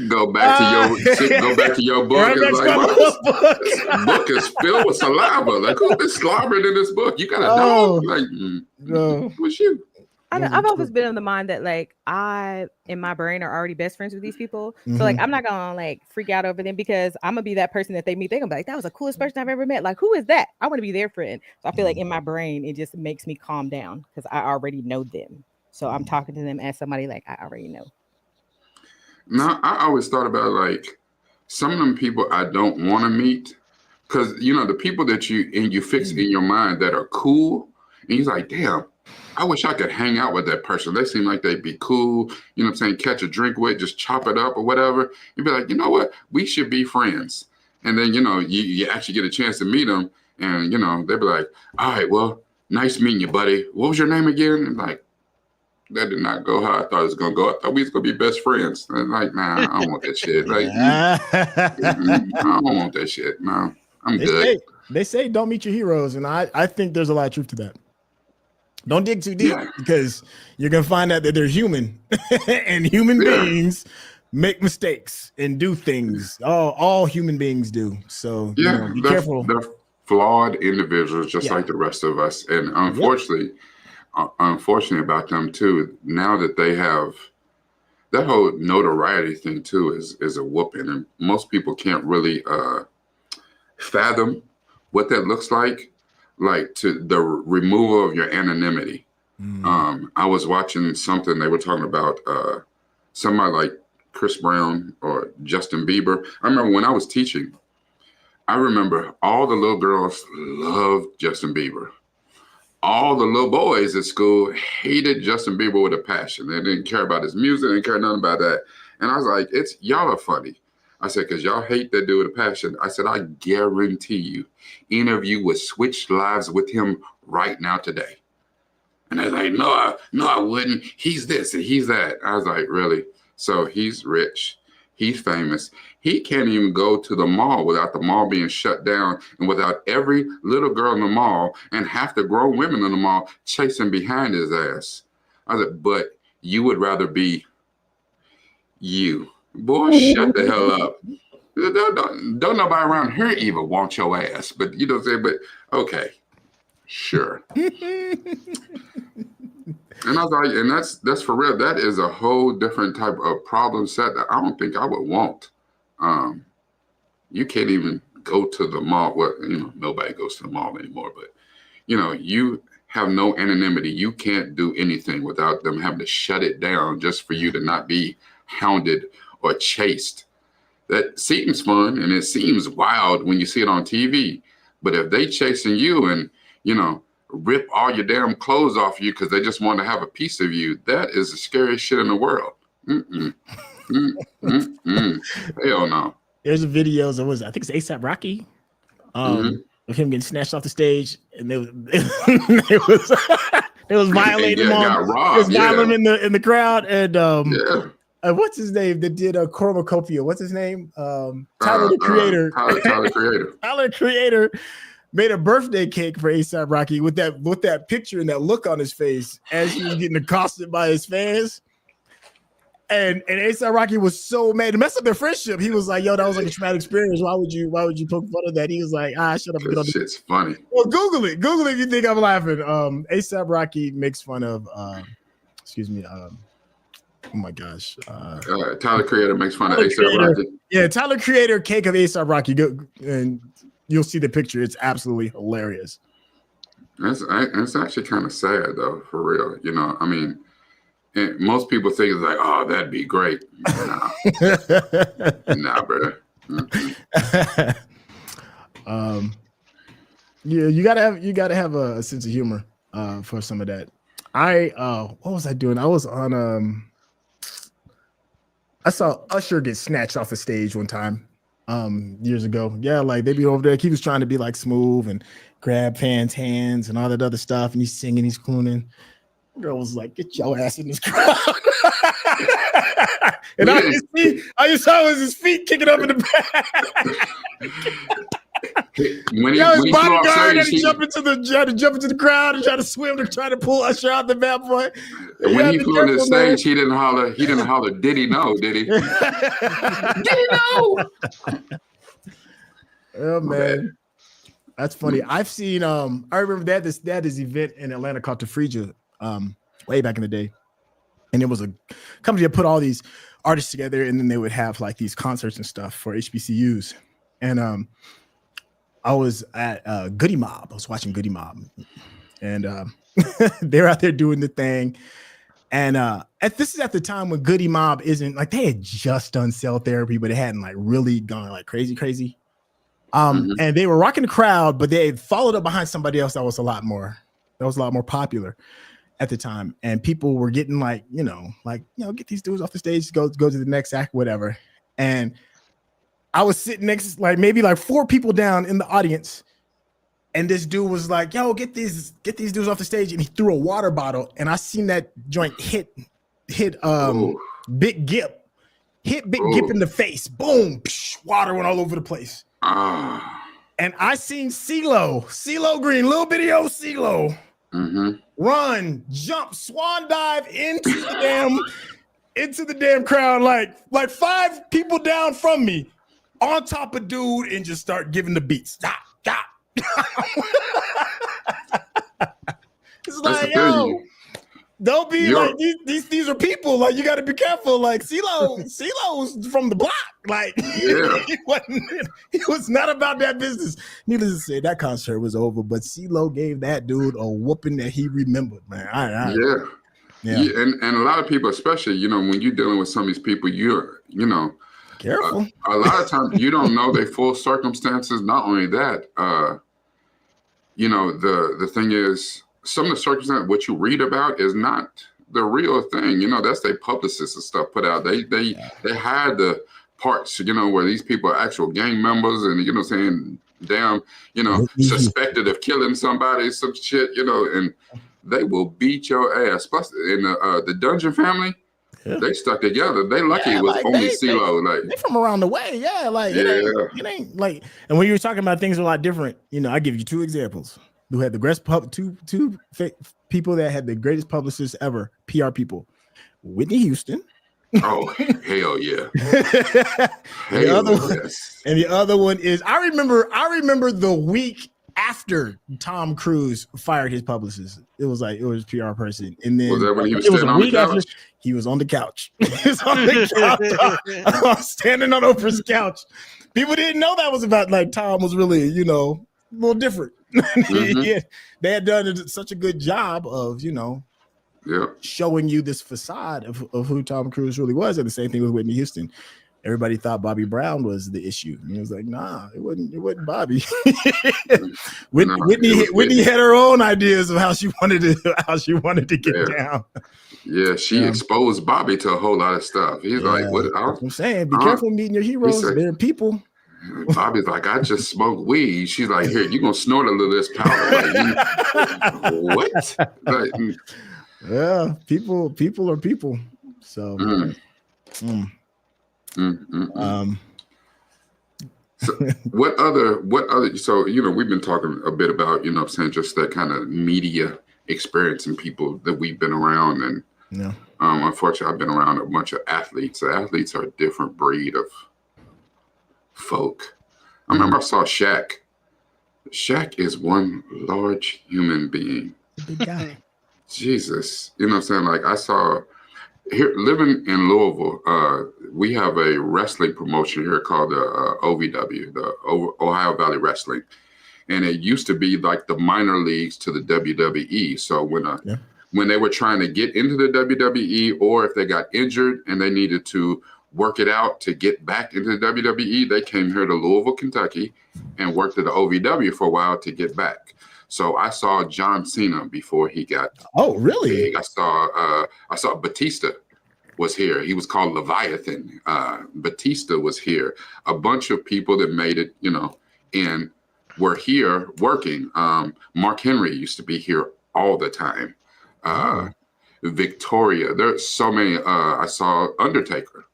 Go back to your book. Right, It's like, well, this book is filled with saliva. Like, who's been slobbering in this book? You got a dog? Like, no. what's you? I've always been of the mind that like I in my brain are already best friends with these people. So like I'm not gonna like freak out over them because I'm gonna be that person that they meet. They're gonna be like, that was the coolest person I've ever met. Like, who is that? I want to be their friend. So I feel like in my brain it just makes me calm down because I already know them. So I'm talking to them as somebody like I already know. No, I always thought about like some of them people I don't want to meet because you know the people that you fix in your mind that are cool, and he's like, damn. I wish I could hang out with that person. They seem like they'd be cool, you know what I'm saying, catch a drink with, just chop it up or whatever. You'd be like, you know what, we should be friends. And then, you know, you actually get a chance to meet them and, you know, they'd be like, all right, well, nice meeting you, buddy. What was your name again? And like, that did not go how I thought it was going to go. I thought we was going to be best friends. And like, nah, I don't want that shit. Like, I don't want that shit. No, I'm good. They say don't meet your heroes. And I think there's a lot of truth to that. Don't dig too deep because you're going to find out that they're human and human beings make mistakes and do things. All human beings do. So you know, be careful. They're flawed individuals just like the rest of us. And unfortunately about them too, now that they have that whole notoriety thing too is a whooping. And most people can't really fathom what that looks like to the removal of your anonymity. I was watching something, they were talking about somebody like Chris Brown or Justin Bieber. I remember when I was teaching, I remember all the little girls loved Justin Bieber. All the little boys at school hated Justin Bieber with a passion. They didn't care about his music, they didn't care nothing about that. And I was like, y'all are funny. I said, because y'all hate that dude with a passion. I said, I guarantee you, any of you would switch lives with him right now today. And they're like, no, I wouldn't. He's this and he's that. I was like, really? So he's rich. He's famous. He can't even go to the mall without the mall being shut down and without every little girl in the mall and half the grown women in the mall chasing behind his ass. I was like, but you would rather be you. Boy, shut the hell up. Don't nobody around here even want your ass. But you know what I'm saying? But okay, sure. And I was like, and that's for real. That is a whole different type of problem set that I don't think I would want. You can't even go to the mall. Well, you know, nobody goes to the mall anymore, but you know, you have no anonymity. You can't do anything without them having to shut it down just for you to not be hounded or chased. That seems fun and it seems wild when you see it on TV. But if they chasing you and, you know, rip all your damn clothes off you because they just want to have a piece of you, that is the scariest shit in the world. Hell no. There's a video, I think it's A$AP Rocky, of him getting snatched off the stage, and they was violating him. It was violating in the crowd, and what's his name that did a cornucopia? What's his name? Tyler the Creator. Tyler Creator. Tyler Creator made a birthday cake for A$AP Rocky with that picture and that look on his face as he was getting accosted by his fans. And A$AP Rocky was so mad to mess up their friendship. He was like, "Yo, that was like a traumatic experience. Why would you poke fun of that?" He was like, shut up. This shit's funny. Well, Google it if you think I'm laughing. A$AP Rocky makes fun of oh my gosh. Tyler Creator makes fun of A$AP Rocky. Yeah, Tyler Creator cake of A$AP Rocky. Go and you'll see the picture. It's absolutely hilarious. It's actually kind of sad though, for real. You know, I mean, most people think it's like, oh, that'd be great. Nah, nah, bro. Yeah, you gotta have a sense of humor for some of that. What was I doing? I was on I saw Usher get snatched off the stage one time years ago. Yeah, like they be over there. He was trying to be like smooth and grab fans' hands and all that other stuff, and he's singing, he's crooning. Girl was like, "Get your ass in this crowd." And all you saw was his feet kicking up in the back. When his he bodyguard had to jump into the crowd and try to swim to try to pull Usher out the bad boy. When he flew on the stage, he didn't holler. Did he know? Did he? Did he know? Oh man, that's funny. I've seen. I remember they had this event in Atlanta called Tafreja, way back in the day, and it was a company that put all these artists together, and then they would have like these concerts and stuff for HBCUs, and I was at Goody Mob. I was watching Goody Mob, and they're out there doing the thing. And this is at the time when Goody Mob isn't like, they had just done cell therapy, but it hadn't like really gone like crazy. And they were rocking the crowd, but they had followed up behind somebody else that was a lot more popular at the time. And people were getting like, get these dudes off the stage, go to the next act, whatever. And I was sitting next, like maybe like 4 people down in the audience, and this dude was like, "Yo, get these dudes off the stage," and he threw a water bottle, and I seen that joint hit Big Gip in the face. Boom, psh, water went all over the place. And I seen CeeLo Green, little bitty old CeeLo, run, jump, swan dive into the damn crowd, like 5 people down from me, on top of dude, and just start giving the beats. Stop. It's like, yo, don't be like these are people. Like, you got to be careful. Like CeeLo's from the block. Like, he was not about that business. Needless to say, that concert was over, but CeeLo gave that dude a whooping that he remembered, man. Yeah. And a lot of people, especially, when you're dealing with some of these people, you're careful. A lot of times you don't know their full circumstances. Not only that, the thing is, some of the circumstances, what you read about is not the real thing. That's their publicists and stuff put out. They hide the parts, where these people are actual gang members and, saying, damn, suspected of killing somebody, some shit, and they will beat your ass. Plus, in the Dungeon family, they stuck together. They lucky it was only CeeLo. They from around the way. It ain't like. And when you were talking about things a lot different, I give you 2 examples who had the greatest two people that had the greatest publicists ever, PR people. Whitney Houston. Oh, hell yeah. And the other one is, I remember the week after Tom Cruise fired his publicist. It was PR person. And then was that when he was standing on the couch? He was on the couch. He was on the couch. Standing on Oprah's couch. People didn't know that was about, like, Tom was really, a little different. They had done such a good job of, showing you this facade of who Tom Cruise really was. And the same thing with Whitney Houston. Everybody thought Bobby Brown was the issue. And it was like, nah, it wasn't Bobby. Whitney had her own ideas of how she wanted to get down. Yeah, she exposed Bobby to a whole lot of stuff. He's like, what? I'm saying, be careful meeting your heroes. They're people. Bobby's like, I just smoked weed. She's like, here, you're going to snort a little of this powder. Like, what? Like, yeah, people are people. So, so what other, so, we've been talking a bit about, just that kind of media experience and people that we've been around. And unfortunately, I've been around a bunch of athletes. So athletes are a different breed of folk. I remember I saw Shaq. Shaq is one large human being. Big guy. Jesus. You know what I'm saying? Like, I saw here living in Louisville, we have a wrestling promotion here called the OVW, the Ohio Valley Wrestling. And it used to be like the minor leagues to the WWE. So when they were trying to get into the WWE, or if they got injured and they needed to work it out to get back into the WWE, they came here to Louisville, Kentucky, and worked at the OVW for a while to get back. So I saw John Cena before he got big. I saw Batista was here. He was called Leviathan. Batista was here. A bunch of people that made it, and were here working. Mark Henry used to be here all the time. Victoria. There's so many. I saw Undertaker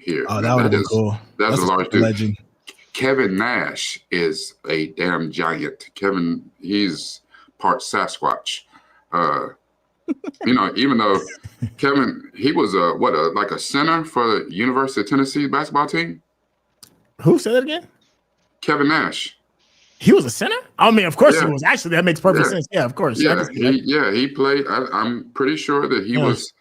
here. Oh, that would have been cool. That's a large dude. Legend. Kevin Nash is a damn giant. Kevin, he's part Sasquatch. Even though Kevin, he was like a center for the University of Tennessee basketball team. Who said that again? Kevin Nash. He was a center? I mean, of course he was. Actually, that makes perfect sense. Yeah, of course. Yeah, he played. I'm pretty sure that he was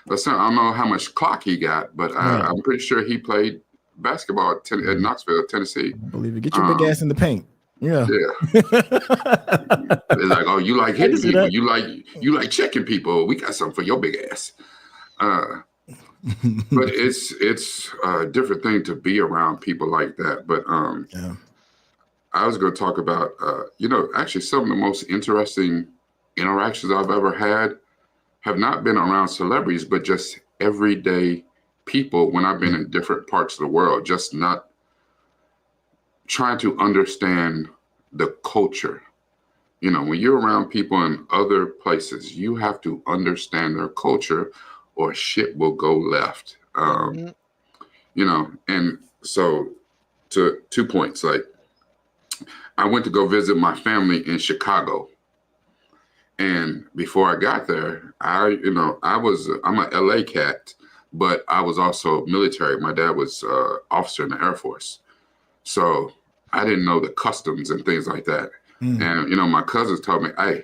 a center. I don't know how much clock he got, but I'm pretty sure he played basketball at Knoxville, Tennessee. I believe it. Get your big ass in the paint. Yeah. It's like, oh, you like hitting people. You like checking people. We got something for your big ass. But it's a different thing to be around people like that. But I was going to talk about, actually some of the most interesting interactions I've ever had have not been around celebrities, but just everyday people when I've been in different parts of the world, just not trying to understand the culture. When you're around people in other places, you have to understand their culture or shit will go left. And so to 2 points, like I went to go visit my family in Chicago. And before I got there, I'm a LA cat, but I was also military. My dad was officer in the Air Force. So I didn't know the customs and things like that. And, my cousins told me, hey,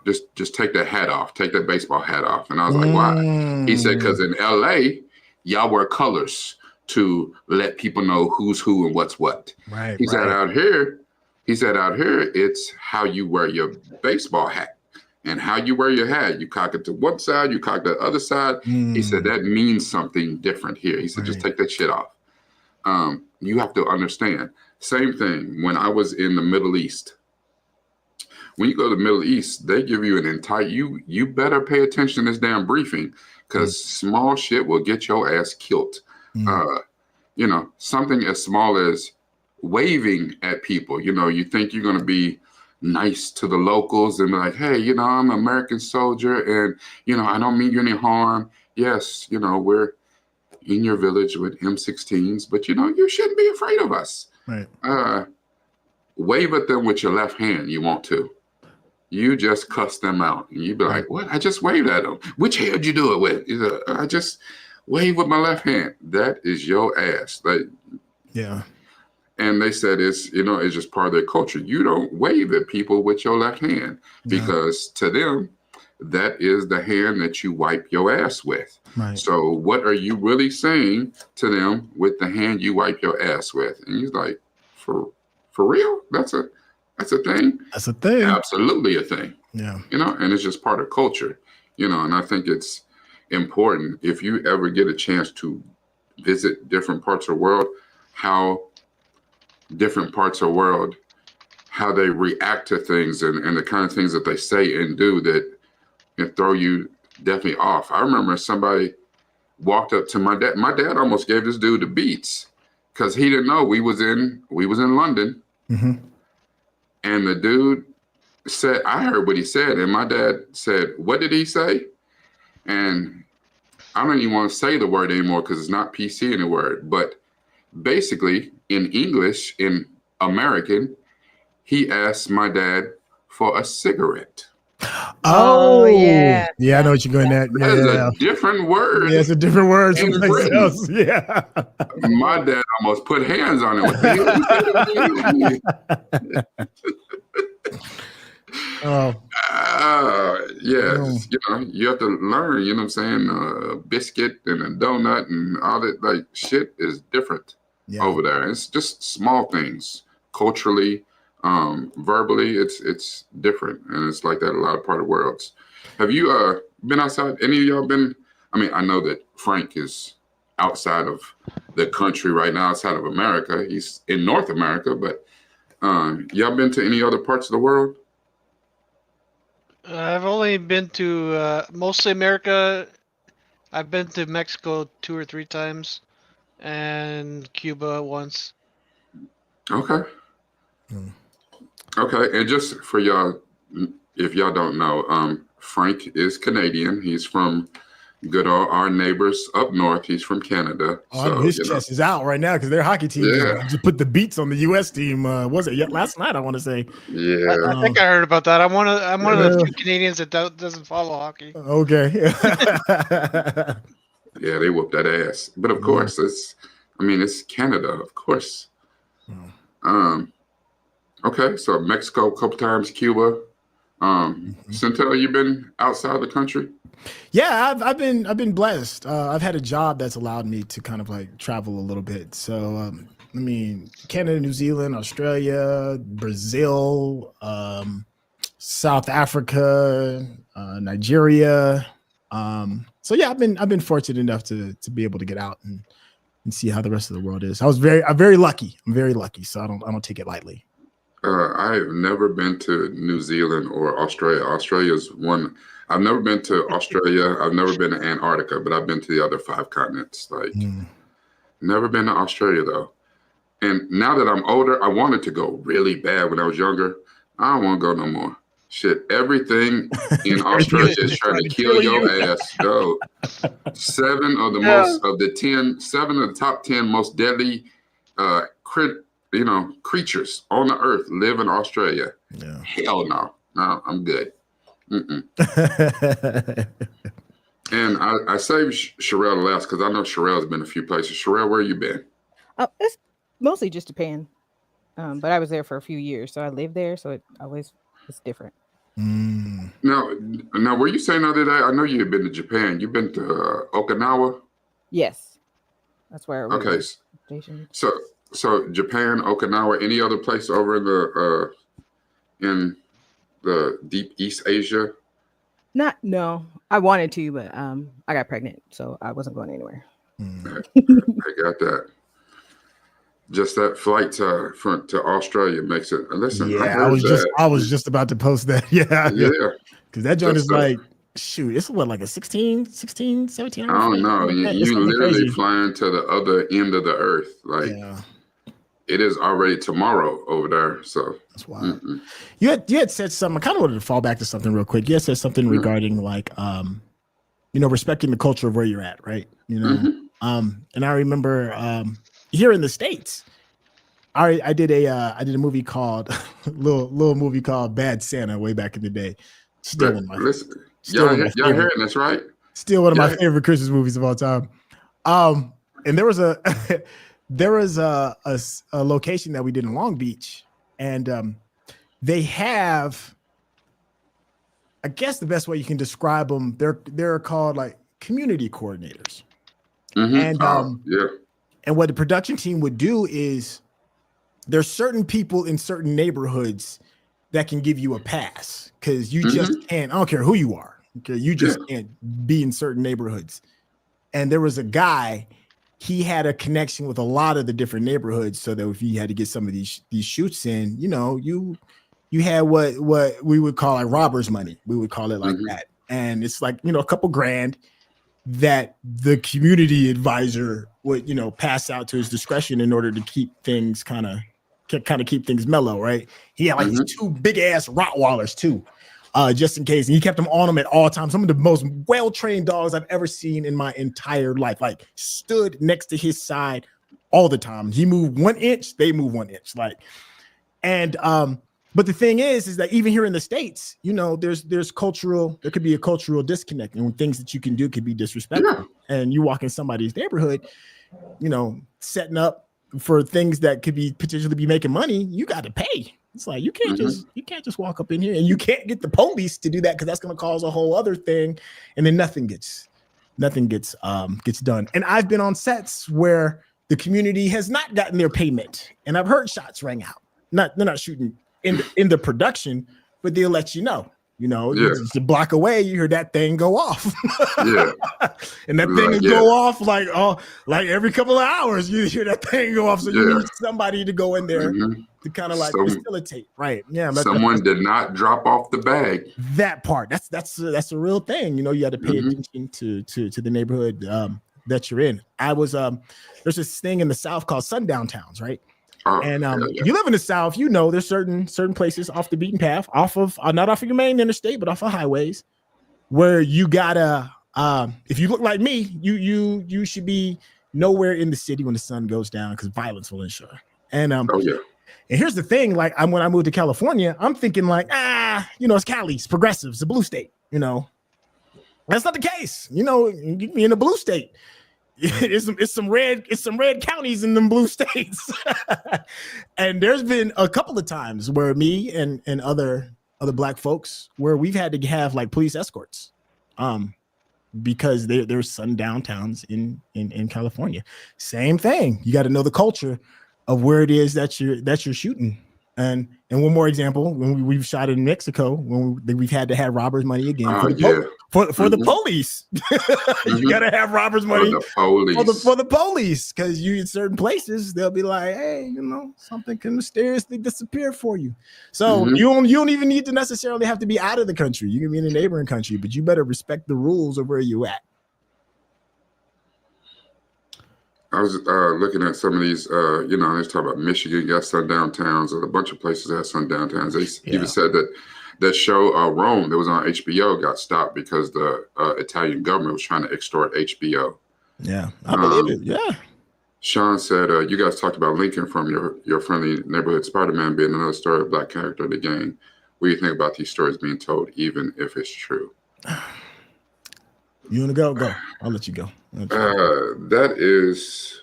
just take that hat off, take that baseball hat off. And I was like, why? He said, because in LA, y'all wear colors to let people know who's who and what's what. Right. He said out here, it's how you wear your baseball hat and how you wear your hat. You cock it to one side, you cock the other side. He said that means something different here. He said, just take that shit off. You have to understand. Same thing when I was in the Middle East. When you go to the Middle East, they give you an entire, you better pay attention to this damn briefing because small shit will get your ass killed. Something as small as waving at people. You think you're going to be nice to the locals and be like, hey, I'm an American soldier and, I don't mean you any harm. Yes, we're in your village with M16s, but, you shouldn't be afraid of us. Right. Wave at them with your left hand. You want to. You just cuss them out. And you be like, what? I just waved at them. Which hand you do it with? I just wave with my left hand. That is your ass. And they said it's just part of their culture. You don't wave at people with your left hand because to them, that is the hand that you wipe your ass with. Right. So what are you really saying to them with the hand you wipe your ass with? And he's like, for real? That's a thing? That's a thing. Absolutely a thing. Yeah. And it's just part of culture, and I think it's important if you ever get a chance to visit different parts of the world, how different parts of the world, how they react to things and the kind of things that they say and do that throw you definitely off. I remember somebody walked up to my dad. My dad almost gave this dude the beats because he didn't know we was in London. And the dude said, I heard what he said. And my dad said, what did he say? And I don't even want to say the word anymore because it's not PC in the word. But basically, in English, in American, he asked my dad for a cigarette. Oh, yeah. Yeah, I know what you're going at. That is a different word. Yeah, it's a different word someplace else. Yeah. My dad almost put hands on him. Yes. You have to learn, you know what I'm saying? A biscuit and a donut and all that, like shit is different over there. It's just small things. Culturally, verbally, it's different. And it's like that in a lot of part of worlds. Have you been outside? Any of y'all been? I mean, I know that Frank is outside of the country right now, outside of America. He's in North America, but y'all been to any other parts of the world? I've only been to mostly America. I've been to Mexico 2 or 3 times, and Cuba once. Okay. Okay, and just for y'all, if y'all don't know, Frank is Canadian. He's from good old our neighbors up north. He's from Canada. Oh, so, his chest is out right now because their hockey team just put the beats on the U.S. team. Was it last night? I want to say. Yeah, I think I heard about that. I'm one of the few Canadians that doesn't follow hockey. Okay. Yeah, they whooped that ass. But of course, it's Canada, of course. Okay, so Mexico a couple times, Cuba. Centel, you been outside the country? Yeah, I've been blessed. I've had a job that's allowed me to kind of like travel a little bit. So Canada, New Zealand, Australia, Brazil, South Africa, Nigeria. So yeah, I've been fortunate enough to be able to get out and see how the rest of the world is. I'm very lucky. I'm very lucky, so I don't take it lightly. I've never been to New Zealand or Australia. Australia's one. I've never been to Australia. I've never been to Antarctica, but I've been to the other 5 continents. Never been to Australia though. And now that I'm older, I wanted to go really bad when I was younger. I don't want to go no more. Shit, everything in Australia is trying to kill your ass. Go. 7 of the top 10 most deadly creatures on the earth live in Australia. Yeah. Hell no. No, I'm good. And I saved Sherelle last because I know Sherelle's been a few places. Sherelle, where you been? It's mostly just Japan. But I was there for a few years, so I lived there, so it's different. Now, were you saying the other day? I know you had been to Japan. You've been to Okinawa. Yes, that's where. Okay, so Japan, Okinawa, any other place over in the deep East Asia? No. I wanted to, but I got pregnant, so I wasn't going anywhere. I got that. Just that flight to Australia makes it. Listen, yeah, I was just about to post that. Yeah, because that joint is like, shoot, it's what, like a 16, 17 hours? I don't know. You literally flying to the other end of the earth. Like, it is already tomorrow over there. So that's wild. You had said something. I kind of wanted to fall back to something real quick. You had said something regarding like, respecting the culture of where you're at, right? And I remember here in the States, I did a movie called little movie called Bad Santa way back in the day. Still one of my y'all hearing this, right? Still one of my favorite Christmas movies of all time. And there was a location that we did in Long Beach, and they have, I guess the best way you can describe them, they're called like community coordinators. And what the production team would do is there's certain people in certain neighborhoods that can give you a pass because you just can't, I don't care who you are. Okay, you just can't be in certain neighborhoods. And there was a guy, he had a connection with a lot of the different neighborhoods, so that if you had to get some of these shoots in, you had what we would call like robber's money. We would call it like that. And it's like, a couple grand that the community advisor would, pass out to his discretion in order to keep things kind of keep things mellow, right? He had like these 2 big ass Rottweilers too, just in case. And he kept them on him at all times. Some of the most well-trained dogs I've ever seen in my entire life, like stood next to his side all the time. He moved 1 inch, they move 1 inch. But the thing is that even here in the States, there's cultural, there could be a cultural disconnect, and things that you can do could be disrespectful. And you walk in somebody's neighborhood, setting up for things that could be potentially be making money, you got to pay. It's like you can't just walk up in here, and you can't get the police to do that because that's going to cause a whole other thing, and then nothing gets done. And I've been on sets where the community has not gotten their payment, and I've heard shots rang out. They're not shooting in the production, but they'll let you know. Just a block away, you hear that thing go off. And that thing will go off like every couple of hours. You hear that thing go off, so you need somebody to go in there to kind of like facilitate, right? Yeah, someone did not drop off the bag. That part, that's a real thing. You got to pay attention to the neighborhood that you're in. There's this thing in the South called sundown towns, right? And you live in the South, there's certain places off the beaten path, off of not off of your main interstate, but off of highways, where you gotta If you look like me, you should be nowhere in the city when the sun goes down because violence will ensue. And Oh yeah. And here's the thing: like, when I moved to California, I'm thinking like, it's Cali's progressives, a blue state. That's not the case. You can be in a blue state. It's some red counties in them blue states. And there's been a couple of times where me and other black folks where we've had to have like police escorts. Because there's sundown towns in California. Same thing. You got to know the culture of where it is that you're shooting. And one more example, when we've shot in Mexico, when we've had to have robbers money again for the police. You got to have robbers money for the police, because you in certain places they'll be like, hey, something can mysteriously disappear for you. So you don't even need to necessarily have to be out of the country. You can be in a neighboring country, but you better respect the rules of where you at. I was looking at some of these, they talk about Michigan got sundown towns, and a bunch of places have sundown towns. They even said that show Rome that was on HBO got stopped because the Italian government was trying to extort HBO. Yeah, I believe it. Yeah. Sean said, you guys talked about Lincoln from your friendly neighborhood Spider-Man being another story of black character in the game. What do you think about these stories being told, even if it's true? You want to go? Go. I'll let you go. That is,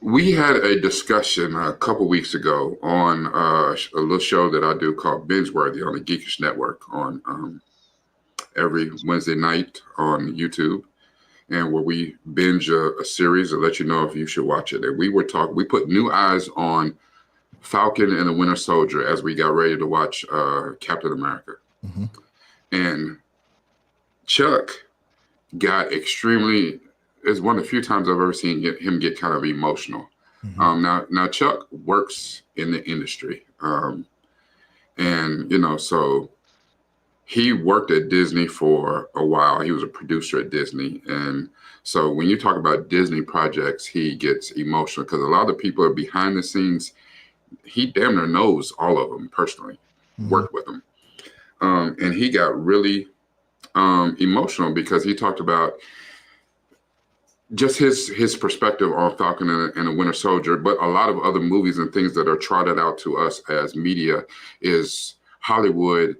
we had a discussion a couple weeks ago on a little show that I do called Binge-Worthy on the Geekish Network on every Wednesday night on YouTube, and where we binge a series and let you know if you should watch it. And we put new eyes on Falcon and the Winter Soldier as we got ready to watch Captain America. Mm-hmm. And Chuck got extremely, it's one of the few times I've ever seen him get kind of emotional. Mm-hmm. Now Chuck works in the industry. So he worked at Disney for a while. He was a producer at Disney. And so when you talk about Disney projects, he gets emotional because a lot of the people are behind the scenes. He damn near knows all of them personally, worked with them. And he got really emotional because he talked about just his perspective on Falcon and the Winter Soldier, but a lot of other movies and things that are trotted out to us as media is Hollywood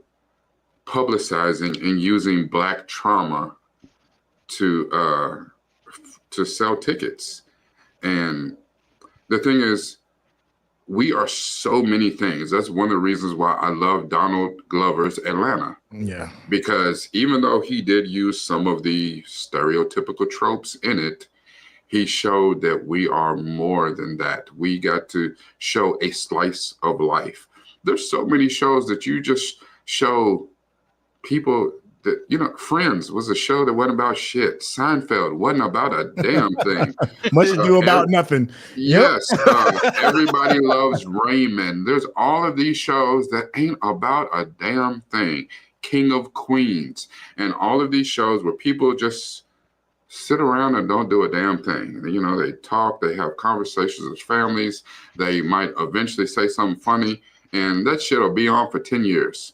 publicizing and using Black trauma to sell tickets. And the thing is, we are so many things. That's one of the reasons why I love Donald Glover's Atlanta. Yeah. Because even though he did use some of the stereotypical tropes in it, he showed that we are more than that. We got to show a slice of life. There's so many shows that you just show people that, Friends was a show that wasn't about shit. Seinfeld wasn't about a damn thing. Much ado about nothing. Yes. Everybody Loves Raymond. There's all of these shows that ain't about a damn thing. King of Queens. And all of these shows where people just sit around and don't do a damn thing. They talk, they have conversations with families. They might eventually say something funny, and that shit will be on for 10 years.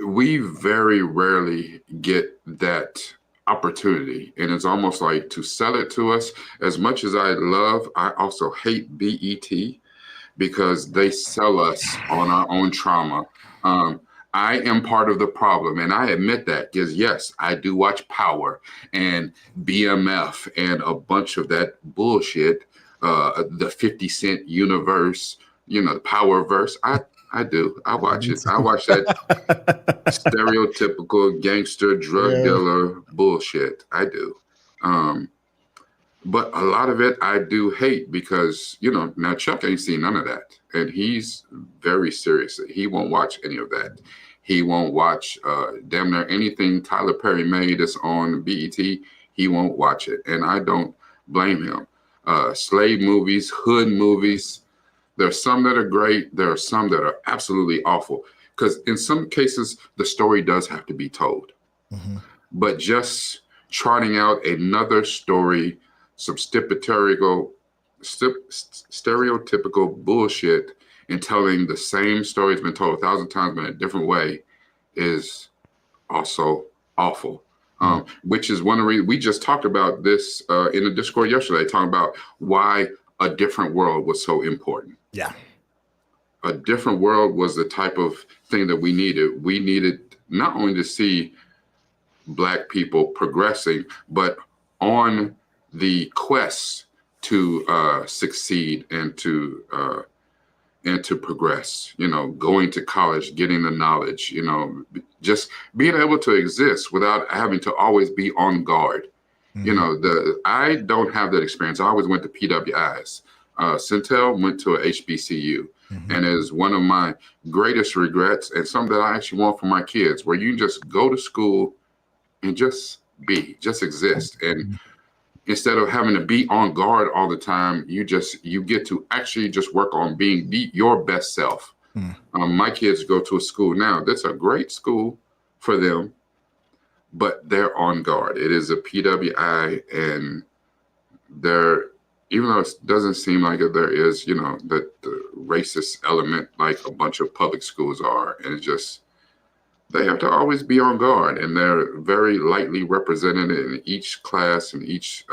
We very rarely get that opportunity. And it's almost like to sell it to us. As much as I also hate BET because they sell us on our own trauma. I am part of the problem. And I admit that because, yes, I do watch Power and BMF and a bunch of that bullshit, the 50 Cent universe, the Powerverse. I do. I watch it. I watch that stereotypical gangster drug dealer bullshit. I do. But a lot of it I do hate because, now Chuck ain't seen none of that. And he's very serious. He won't watch any of that. He won't watch damn near anything Tyler Perry made that's on BET. He won't watch it. And I don't blame him. Slave movies, hood movies. There are some that are great. There are some that are absolutely awful. Because in some cases, the story does have to be told. Mm-hmm. But just trotting out another story, some stereotypical bullshit, and telling the same story that's been told 1,000 times but in a different way is also awful. Which is one of the reasons we just talked about this in the Discord yesterday, talking about why a different world was so important. Yeah. A different world was the type of thing that we needed. We needed not only to see Black people progressing, but on the quest to succeed and to progress, going to college, getting the knowledge, just being able to exist without having to always be on guard. I don't have that experience. I always went to PWIs. Centel went to a HBCU, and is one of my greatest regrets, and something that I actually want for my kids, where you can just go to school and just exist. And instead of having to be on guard all the time, you get to actually just work on being your best self. My kids go to a school now that's a great school for them, but they're on guard. It is a PWI, and even though it doesn't seem like it, there is, the racist element like a bunch of public schools are, and it's just, they have to always be on guard, and they're very lightly represented in each class and each,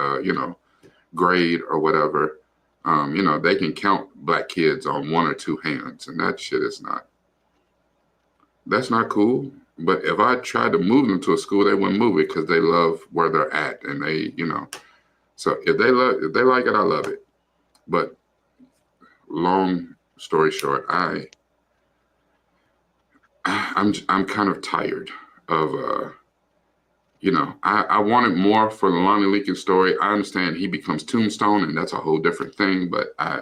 grade or whatever. They can count Black kids on one or two hands, and that shit that's not cool. But if I tried to move them to a school, they wouldn't move it because they love where they're at, and they, so if they like it, I love it. But long story short, I'm kind of tired of I wanted more for the Lonnie Lincoln story. I understand he becomes Tombstone, and that's a whole different thing, but I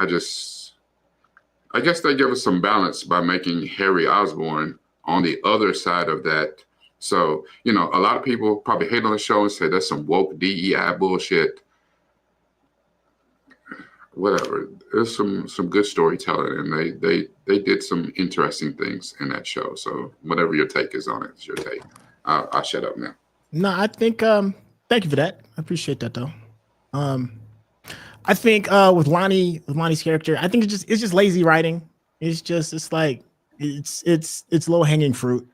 guess they give us some balance by making Harry Osborn on the other side of that. So, a lot of people probably hate on the show and say that's some woke DEI bullshit. Whatever. There's some good storytelling, and they did some interesting things in that show. So whatever your take is on it, it's your take. I'll shut up now. No, I think thank you for that. I appreciate that though. I think with Lonnie's character, I think it's just lazy writing. It's low hanging fruit.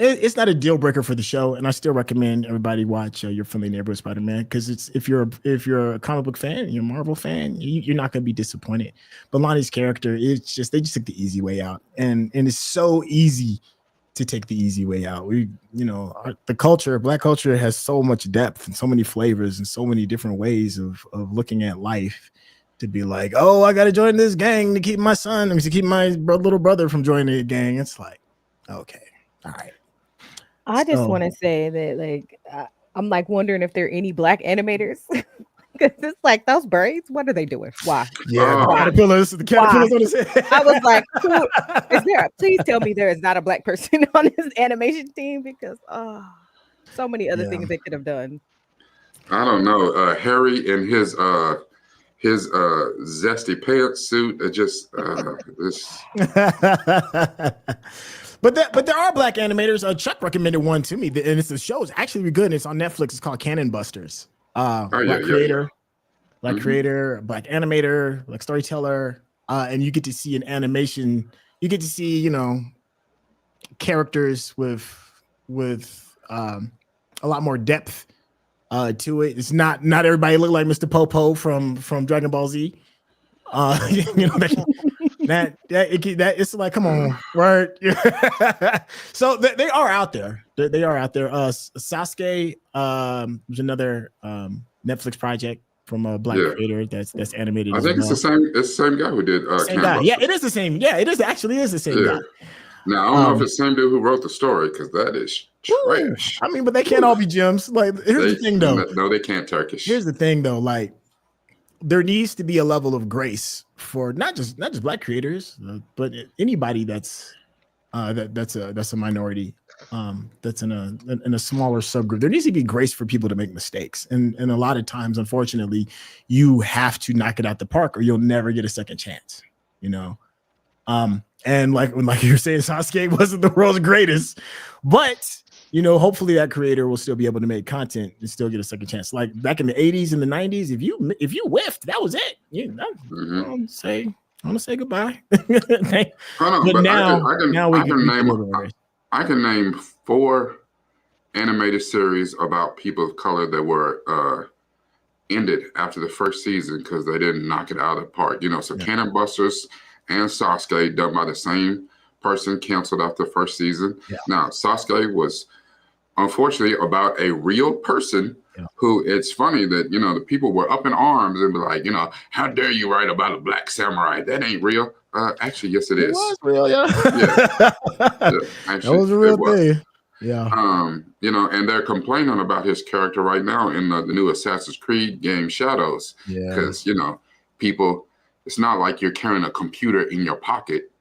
It's not a deal breaker for the show, and I still recommend everybody watch Your Friendly Neighborhood Spider-Man, because if you're a comic book fan, you're a Marvel fan, you're not going to be disappointed. But Lonnie's character, they just took the easy way out, and it's so easy to take the easy way out. The culture, Black culture, has so much depth and so many flavors and so many different ways of looking at life. To be like, oh, I got to join this gang to keep my little brother from joining the gang. It's like, okay, all right. I just want to say that, I'm wondering if there are any Black animators. Because it's like, those braids, what are they doing? Why? Yeah, the caterpillars on his head. I was like, please tell me there is not a Black person on this animation team, because so many other things they could have done. I don't know. Harry and his zesty pantsuit are just this. But there are Black animators. Chuck recommended one to me, and the show is actually really good. And it's on Netflix. It's called Cannon Busters. Black creator, Black animator, Black storyteller, and you get to see an animation. You get to see, characters with a lot more depth to it. It's not everybody look like Mr. Popo from Dragon Ball Z. That it's like, come on, right? So they are out there. They are out there. Sasuke was another Netflix project from a Black creator that's animated. I think it's the same guy who did. Same guy. Yeah, it is the same. Yeah, it is the same guy. Now I don't know if it's the same dude who wrote the story, because that is trash. I mean, but they can't all be gems. Here's the thing, though. No, they can't Turkish. Here's the thing, though. There needs to be a level of grace for not just Black creators, but anybody that's a minority, that's in a smaller subgroup. There needs to be grace for people to make mistakes, and a lot of times, unfortunately, you have to knock it out the park, or you'll never get a second chance. And like you're saying, Sasuke wasn't the world's greatest, but you know, hopefully that creator will still be able to make content and still get a second chance. Like back in the 80s and the 90s, if you whiffed, that was it. I want to say goodbye. But now we can I can name 4 animated series about people of color that were ended after the first season because they didn't knock it out of the park. You know, so Cannon Busters and Sasuke, done by the same person, canceled after the first season. Yeah. Now, Sasuke was unfortunately about a real person who, it's funny that, you know, the people were up in arms and be like, you know, how dare you write about a black samurai? That ain't real. Actually, yes, it is. It was real, actually, that was a real thing. Yeah. You know, and they're complaining about his character right now in the new Assassin's Creed game Shadows. Because, you know, people, it's not like you're carrying a computer in your pocket.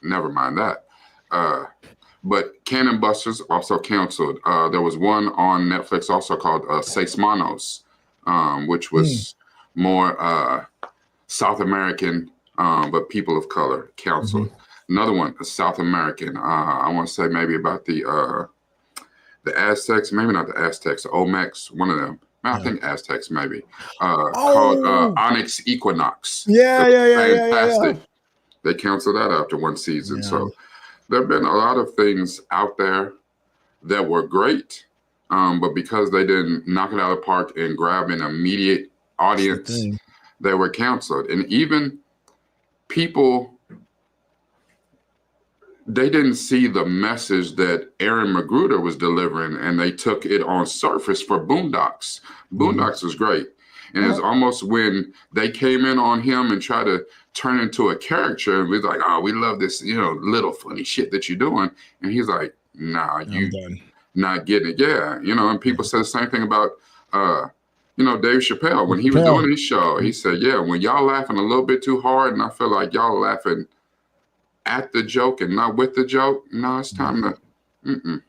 Never mind that. But Cannon Busters also canceled. There was one on Netflix also called Seis Manos, which was more South American, but people of color, canceled. Another one, South American. I want to say maybe about the Aztecs, maybe not the Aztecs, the Olmecs, one of them. I think Aztecs maybe. Called Onyx Equinox. Fantastic. They canceled that after one season. So there have been a lot of things out there that were great, but because they didn't knock it out of the park and grab an immediate audience, they were canceled. And even people, they didn't see the message that Aaron Magruder was delivering, and they took it on surface for Boondocks. Boondocks was great. And it's almost when they came in on him and tried to turn into a character, and we was like, oh, we love this, you know, little funny shit that you're doing. And he's like, nah, you not getting it. Yeah, you know, and people said the same thing about, you know, Dave Chappelle. When he was doing his show, he said, yeah, when y'all laughing a little bit too hard, and I feel like y'all laughing at the joke and not with the joke, no, it's time to, You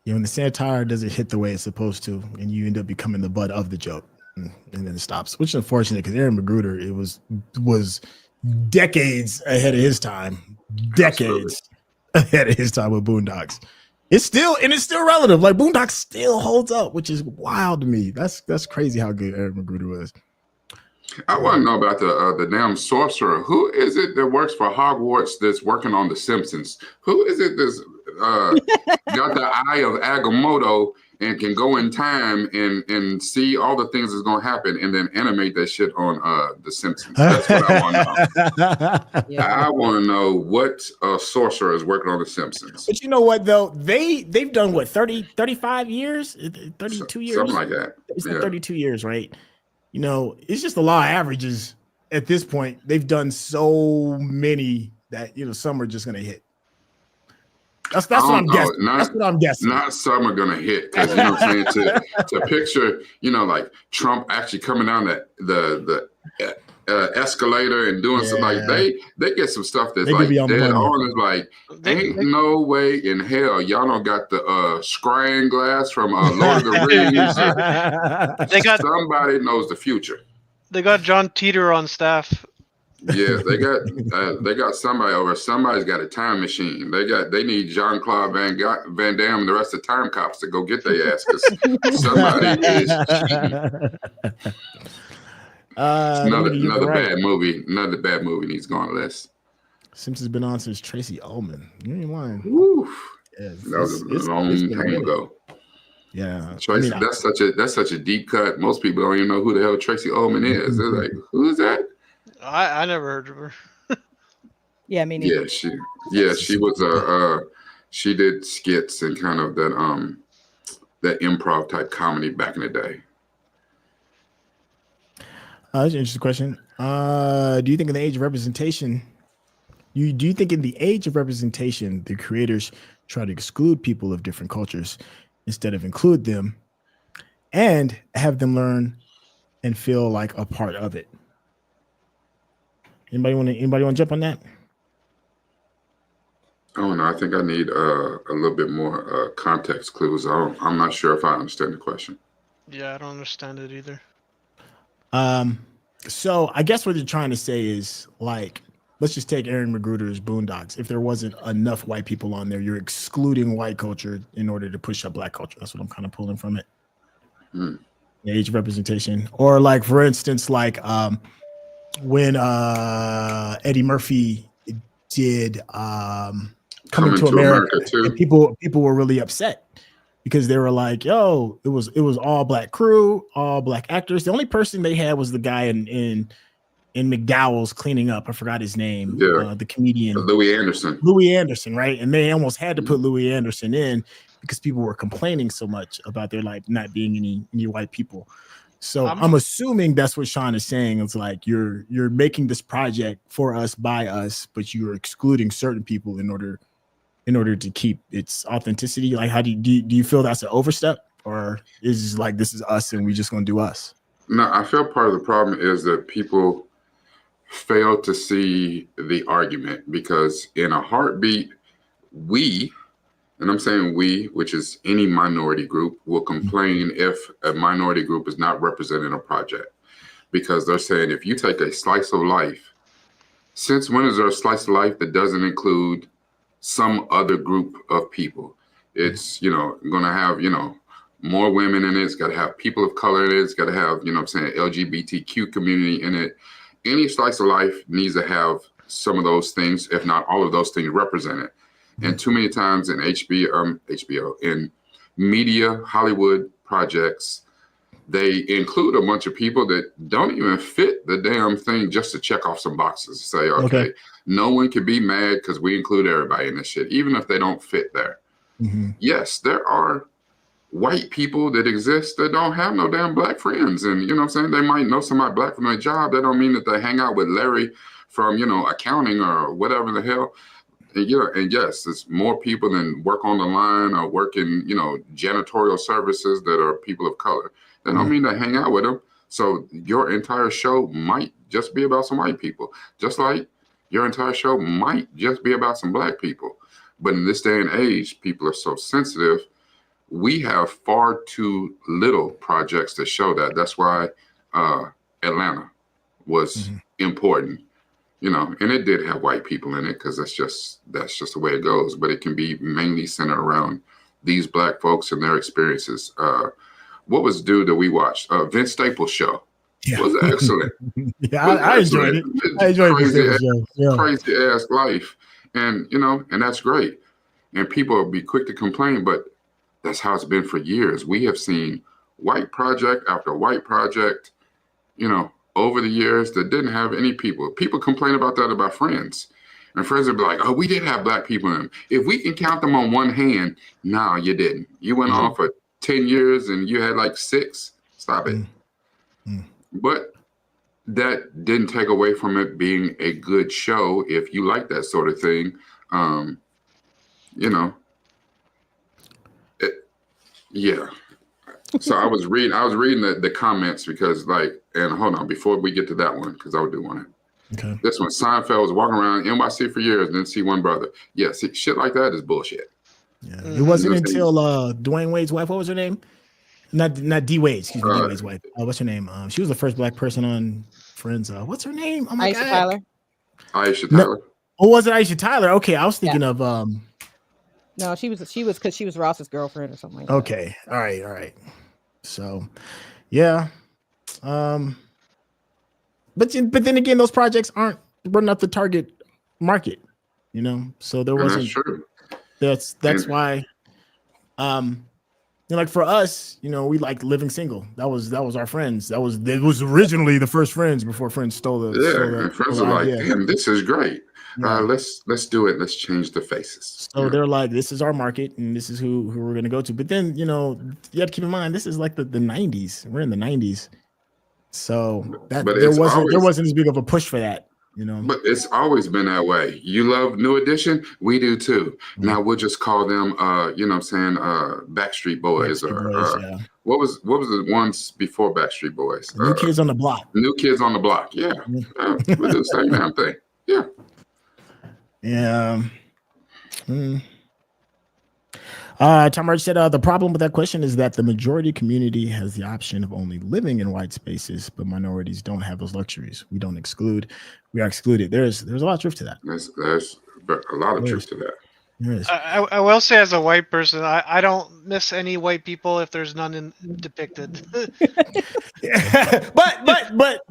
know, when the satire doesn't hit the way it's supposed to, and you end up becoming the butt of the joke, and then it stops, which is unfortunate because Aaron Magruder, it was decades ahead of his time, ahead of his time with Boondocks. It's still relative. Like Boondocks still holds up, which is wild to me. That's crazy how good Aaron Magruder was. I want to know about the damn sorcerer. Who is it that works for Hogwarts that's working on The Simpsons? Who is it that's got the eye of Agamotto and can go in time and see all the things that's going to happen and then animate that shit on The Simpsons? That's what I want to know. I want to know what sorcerer is working on The Simpsons. But you know what, though? They've done, what, 35 years? 32 years? Something like that. It's 32 years, right? You know, it's just the law of averages at this point. They've done so many that, you know, some are just going to hit. That's what I'm guessing. That's what I'm guessing. Not some are going to hit because, you know what I'm saying, to picture, you know, like Trump actually coming down the escalator and doing something like they get some stuff that's like dead on. It's like, ain't no way in hell y'all don't got the scrying glass from Lord of the Rings. They got somebody knows the future. They got John Teeter on staff. Yeah, they got somebody over. Somebody's got a time machine. They need Jean-Claude Van Damme and the rest of the time cops to go get their ass because somebody is cheating. Another bad movie. Another bad movie needs to go on the list. Simpsons been on since Tracy Ullman. You ain't lying. That was a long time ago. Yeah, Tracy. That's such a deep cut. Most people don't even know who the hell Tracy Ullman is. They're like, who is that? I never heard of her. Yeah, me neither. She was she did skits and kind of that improv type comedy back in the day. That's an interesting question. Do you think in the age of representation, the creators try to exclude people of different cultures instead of include them and have them learn and feel like a part of it? Anybody want to jump on that? Oh no, I think I need a little bit more context clues. I'm not sure if I understand the question. Yeah, I don't understand it either. So I guess what they're trying to say is, like, let's just take Aaron McGruder's Boondocks. If there wasn't enough white people on there, you're excluding white culture in order to push up black culture. That's what I'm kind of pulling from it. The age representation, or like for instance, like when Eddie Murphy did Coming to America too. And people were really upset because they were like, yo, it was all black crew, all black actors. The only person they had was the guy in McDowell's cleaning up. I forgot his name. Yeah. The comedian Louis Anderson, right? And they almost had to put Louis Anderson in because people were complaining so much about there like not being any white people. So I'm assuming that's what Sean is saying. It's like you're making this project for us by us, but you're excluding certain people in order to keep its authenticity. Like, how do you feel that's an overstep, or is it like this is us and we just gonna do us? No, I feel part of the problem is that people fail to see the argument, because in a heartbeat, we, and I'm saying we, which is any minority group, will complain if a minority group is not represented in a project, because they're saying if you take a slice of life, since when is there a slice of life that doesn't include some other group of people? It's, going to have, more women in it. It's got to have people of color in it. It's got to have, LGBTQ community in it. Any slice of life needs to have some of those things, if not all of those things, represented. And too many times in HBO, in media, Hollywood projects, they include a bunch of people that don't even fit the damn thing just to check off some boxes. Say, okay. No one can be mad because we include everybody in this shit, even if they don't fit there. Yes, there are white people that exist that don't have no damn black friends. And, they might know somebody black from their job. That don't mean that they hang out with Larry from, accounting or whatever the hell. And yes, it's more people than work on the line or work in, janitorial services that are people of color. That don't mean they hang out with them. So your entire show might just be about some white people, just like your entire show might just be about some black people. But in this day and age, people are so sensitive. We have far too little projects to show that. That's why Atlanta was important. And it did have white people in it because that's just the way it goes. But it can be mainly centered around these black folks and their experiences. What was due that we watched? Vince Staples' show was excellent. I enjoyed it. I enjoyed crazy ass life, and and that's great. And people will be quick to complain, but that's how it's been for years. We have seen white project after white project, over the years that didn't have any people. People complain about that about Friends. And Friends would be like, oh, we did have black people in them. If we can count them on one hand, no, you didn't. You went on for 10 years and you had like 6. Stop it. But that didn't take away from it being a good show if you like that sort of thing. Yeah. So I was reading the comments because and hold on, before we get to that one, because I do want it. Okay. This one, Seinfeld was walking around NYC for years and didn't see one brother. Yeah, see, shit like that is bullshit. Yeah. It wasn't until Dwayne Wade's wife, what was her name? Not D Wade, excuse me, D Wade's wife. What's her name? She was the first black person on Friends. What's her name? Oh my God. Aisha Tyler. Oh, was it Aisha Tyler? Okay, I was thinking of No, she was because she was Ross's girlfriend or something like that. Okay. All right. So, yeah. But then again, those projects aren't running up the target market, So there wasn't. That's true. That's why. Like for us, we like Living Single. That was our Friends. It was originally the first Friends before Friends stole the. Yeah, and Friends were like, damn, this is great. Let's do it. Let's change the faces. So they're like, this is our market, and this is who we're gonna go to. But then you have to keep in mind, this is like the 90s. We're in the 90s, so there wasn't as big of a push for that. But it's always been that way. You love New Edition, we do too. Now we'll just call them, Backstreet Boys, what was the ones before Backstreet Boys? New Kids on the Block. New Kids on the Block. Yeah, we do the same damn thing. Yeah. Yeah. Tom Rich said the problem with that question is that the majority community has the option of only living in white spaces, but minorities don't have those luxuries. We don't exclude, we are excluded. There's a lot of truth to that. There's a lot of truth to that. I will say, as a white person, I don't miss any white people if there's none depicted.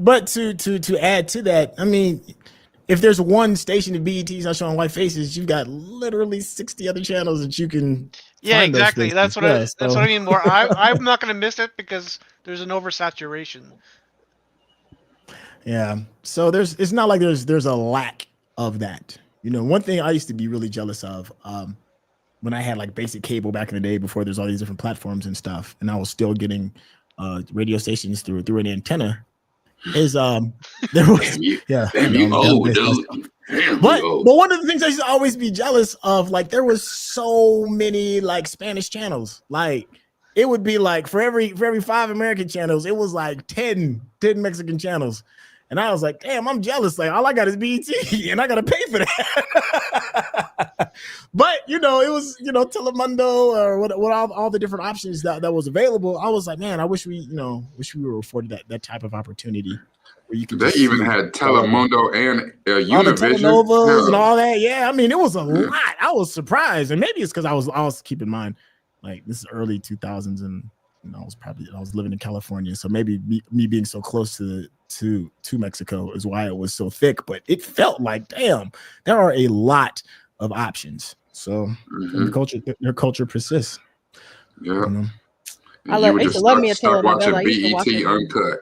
but to add to that, I mean, if there's one station of BET's not showing white faces, you've got literally 60 other channels that you can. Yeah, exactly. That's what that's what I mean. More, I'm not going to miss it because there's an oversaturation. Yeah. So it's not like there's a lack of that. You know, one thing I used to be really jealous of when I had like basic cable back in the day before there's all these different platforms and stuff, and I was still getting radio stations through an antenna. Is there was but one of the things I used to always be jealous of, like there was so many like Spanish channels. Like it would be like for every 5 American channels, it was like 10 Mexican channels. And I was like, damn, I'm jealous. Like all I got is BET and I gotta pay for that. But you know, it was, you know, Telemundo or what all the different options that was available. I was like, man, I wish we were afforded that type of opportunity where you could. They even had Telemundo and Univision and all that. Yeah, I mean, it was a lot. I was surprised, and maybe it's because I was keep in mind, like this is early 2000s, and you know, I was living in California, so maybe me being so close to Mexico is why it was so thick. But it felt like, damn, there are a lot of options. So their culture persists. Yeah. You know? I used to love me a telenovela. Watching BET Uncut.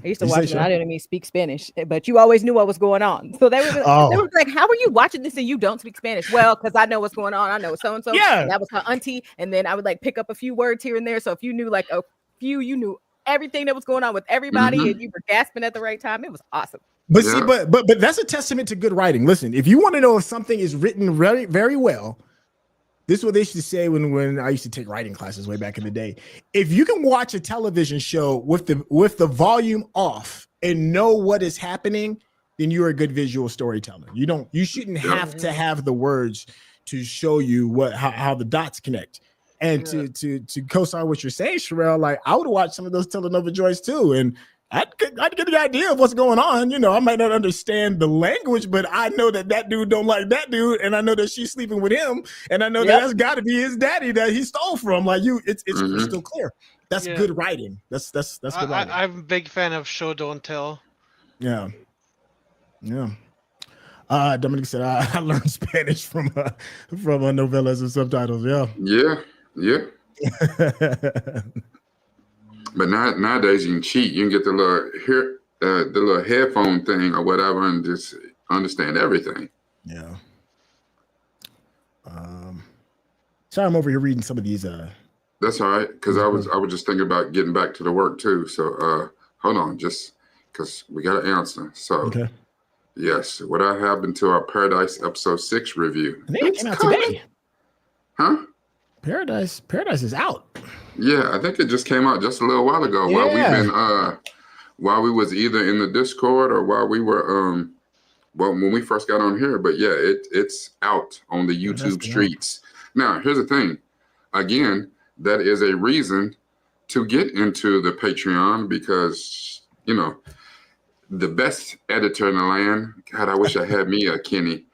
I used to watch it. I didn't even speak Spanish, but you always knew what was going on. So they were like, "How are you watching this and you don't speak Spanish?" Well, because I know what's going on. I know so and so. Yeah, that was her auntie, and then I would like pick up a few words here and there. So if you knew like a few, you knew everything that was going on with everybody, and you were gasping at the right time. It was awesome. But see, but that's a testament to good writing. Listen, if you want to know if something is written very, very well, this is what they used to say when I used to take writing classes way back in the day. If you can watch a television show with the volume off and know what is happening, then you're a good visual storyteller. You shouldn't have to have the words to show you how the dots connect. And to co-sign what you're saying, Sherelle, like I would watch some of those telenova joints too, and I'd get the idea of what's going on. You know, I might not understand the language, but I know that dude don't like that dude, and I know that she's sleeping with him, and I know that's got to be his daddy that he stole from. Like it's crystal clear. That's good writing. That's good writing. I'm a big fan of Show Don't Tell. Yeah. Dominic said I learned Spanish from novellas and subtitles. Yeah. But nowadays you can cheat. You can get the little headphone thing or whatever, and just understand everything. Yeah. Sorry, I'm over here reading some of these. That's all right, because I was just thinking about getting back to the work too. So hold on, just because we got an answer. So okay. Yes, what happened to our Paradise episode 6 review? I think it came out today. Huh? Paradise is out. Yeah, I think it just came out just a little while ago. While we've been while we was either in the Discord or while we were when we first got on here. But yeah, it's out on the YouTube streets. Now, here's the thing. Again, that is a reason to get into the Patreon because, you know, the best editor in the land. God, I wish I had me a Kenny.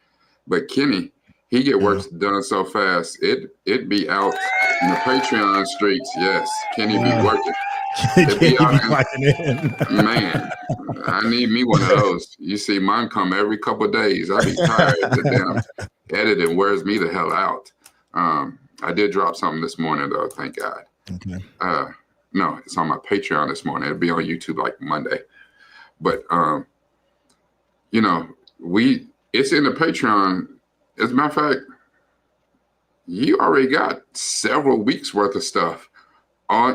But Kenny, he get work done so fast. It be out in the Patreon streets. Yes, Kenny be working. It be out in, man, I need me one of those. You see, mine come every couple of days. I be tired. The damn editing wears me the hell out. I did drop something this morning though. Thank God. Okay. No, it's on my Patreon this morning. It'll be on YouTube like Monday. But you know, it's in the Patreon. As a matter of fact, you already got several weeks worth of stuff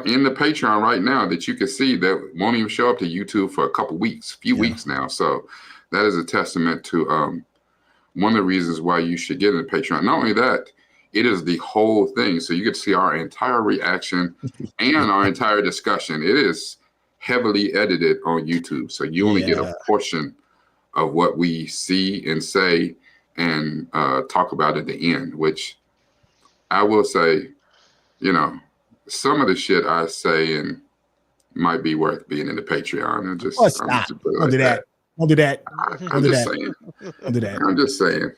in the Patreon right now that you can see that won't even show up to YouTube for a couple weeks, few weeks now. So that is a testament to one of the reasons why you should get in the Patreon. Not only that, it is the whole thing. So you get to see our entire reaction and our entire discussion. It is heavily edited on YouTube. So you only get a portion of what we see and say and talk about at the end, which I will say you know, some of the shit I say and might be worth being in the Patreon. And just, Oh, stop. Don't do that. Don't do that. I'm just saying. Don't do that. I'm just saying.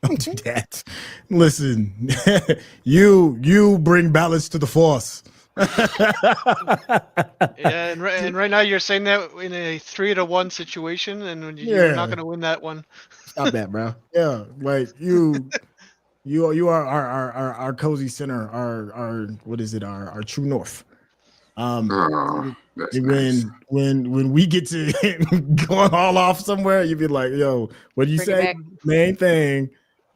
Don't do that. Listen, you bring balance to the force. Yeah, and right now you're saying that in a 3-1 situation, and you're not going to win that one. Stop that, bro. Yeah, like you are our cozy center, our what is it? Our true north. That's nice. When we get to going all off somewhere, you'd be like, "Yo, what do you say?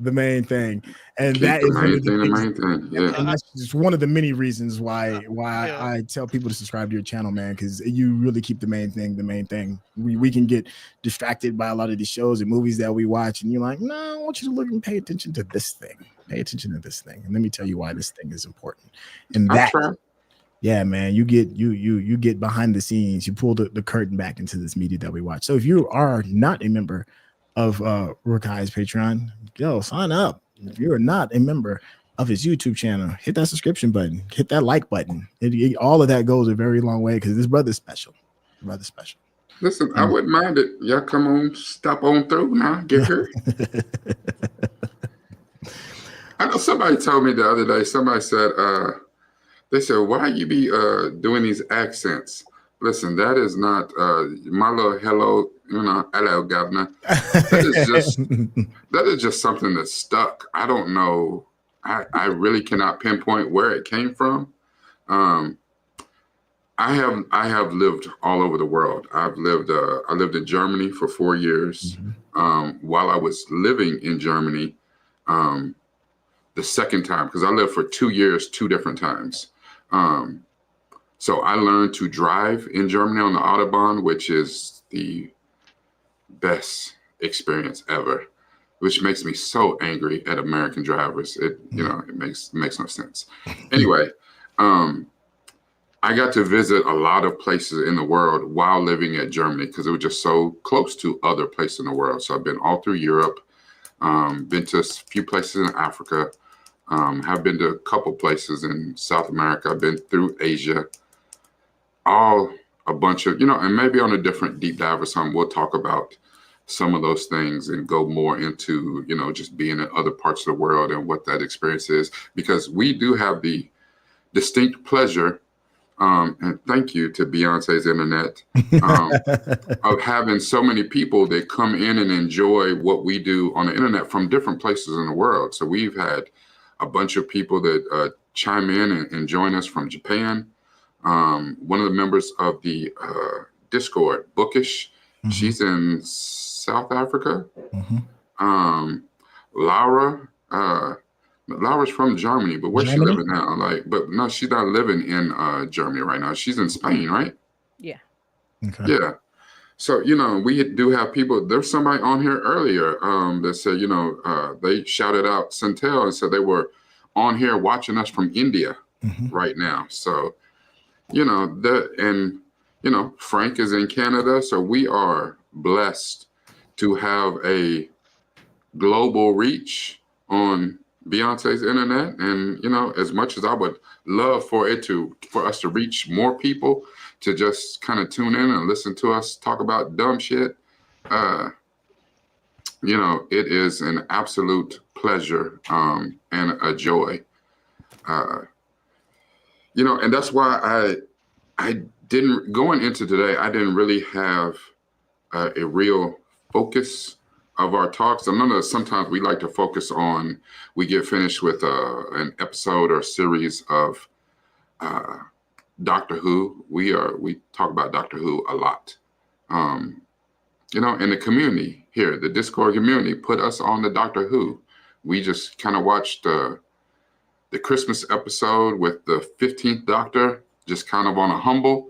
The main thing," and Keep that is the main thing. Yeah, and that's just one of the many reasons why I tell people to subscribe to your channel, man, because you really keep the main thing the main thing. We can get distracted by a lot of these shows and movies that we watch, and you're like, "No, I want you to look and pay attention to this thing. Pay attention to this thing, and let me tell you why this thing is important." And that. Yeah, man, you get behind the scenes. You pull the curtain back into this media that we watch. So if you are not a member of Rukai's Patreon, yo, sign up. If you're not a member of his YouTube channel, hit that subscription button, hit that like button. All of that goes a very long way because this brother's special. Listen, I wouldn't mind it. Y'all come on, stop on through now. Get here. I know somebody told me the other day, somebody said, they said, why you be doing these accents? Listen, that is not my little hello, governor. That is just something that's stuck. I don't know. I really cannot pinpoint where it came from. I have lived all over the world. I lived in Germany for 4 years. While I was living in Germany, the second time, because I lived for 2 years, 2 different times. So I learned to drive in Germany on the Autobahn, which is the best experience ever, which makes me so angry at American drivers. It makes no sense. Anyway, I got to visit a lot of places in the world while living at Germany because it was just so close to other places in the world. So I've been all through Europe, been to a few places in Africa, have been to a couple places in South America. I've been through Asia, all a bunch of, and maybe on a different deep dive or something, we'll talk about some of those things and go more into, just being in other parts of the world and what that experience is, because we do have the distinct pleasure, and thank you to Beyonce's Internet, of having so many people that come in and enjoy what we do on the internet from different places in the world. So we've had a bunch of people that chime in and join us from Japan. One of the members of the Discord, Bookish, she's in South Africa. Laura's from Germany, but where's she living now? But no, she's not living in Germany right now. She's in Spain, right? Yeah. Okay. Yeah. So, we do have people. There's somebody on here earlier that said, they shouted out Centel and said they were on here watching us from India right now. So, Frank is in Canada. So we are blessed to have a global reach on Beyonce's Internet. And, as much as I would love for us to reach more people to just kind of tune in and listen to us talk about dumb shit, it is an absolute pleasure and a joy. And that's why I didn't, going into today, I didn't really have a real focus of our talks. I know that sometimes we like to focus on, we get finished with an episode or series of Doctor Who. We talk about Doctor Who a lot. And the community here, the Discord community, put us on the Doctor Who. We just kind of watched the Christmas episode with the 15th Doctor, just kind of on a humble.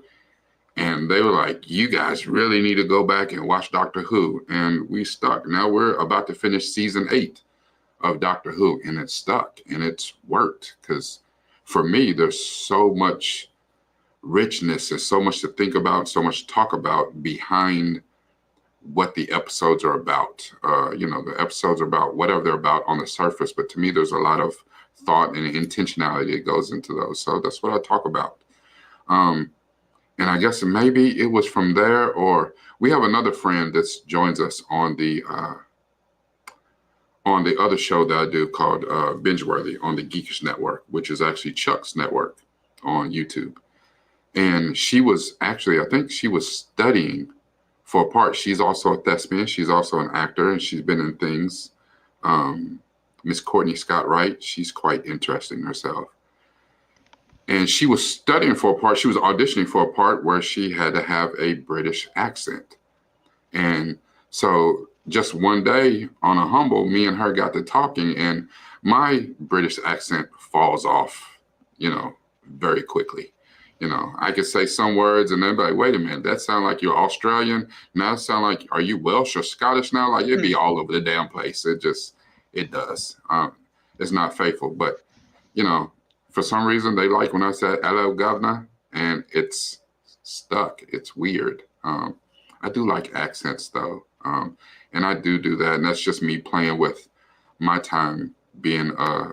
And they were like, you guys really need to go back and watch Doctor Who. And we stuck. Now we're about to finish season 8 of Doctor Who, and it's stuck and it's worked. Because for me, there's so much richness and so much to think about, so much to talk about behind what the episodes are about. The episodes are about whatever they're about on the surface. But to me, there's a lot of thought and intentionality that goes into those. So that's what I talk about. And I guess maybe it was from there, or we have another friend that joins us on the other show that I do called Bingeworthy on the Geekish Network, which is actually Chuck's network on YouTube. And she was actually, I think she was studying for a part. She's also a thespian. She's also an actor, and she's been in things. Miss Courtney Scott Wright, she's quite interesting herself. And she was studying for a part. She was auditioning for a part where she had to have a British accent. And so just one day on a humble, me and her got to talking, and my British accent falls off, very quickly. I could say some words and then be like, wait a minute, that sounds like you're Australian. Now it sounds like, are you Welsh or Scottish now? Like it'd be all over the damn place. It does. It's not faithful, but for some reason they like when I said hello governor, and it's stuck. It's weird. I do like accents though. And I do that. And that's just me playing with my time being a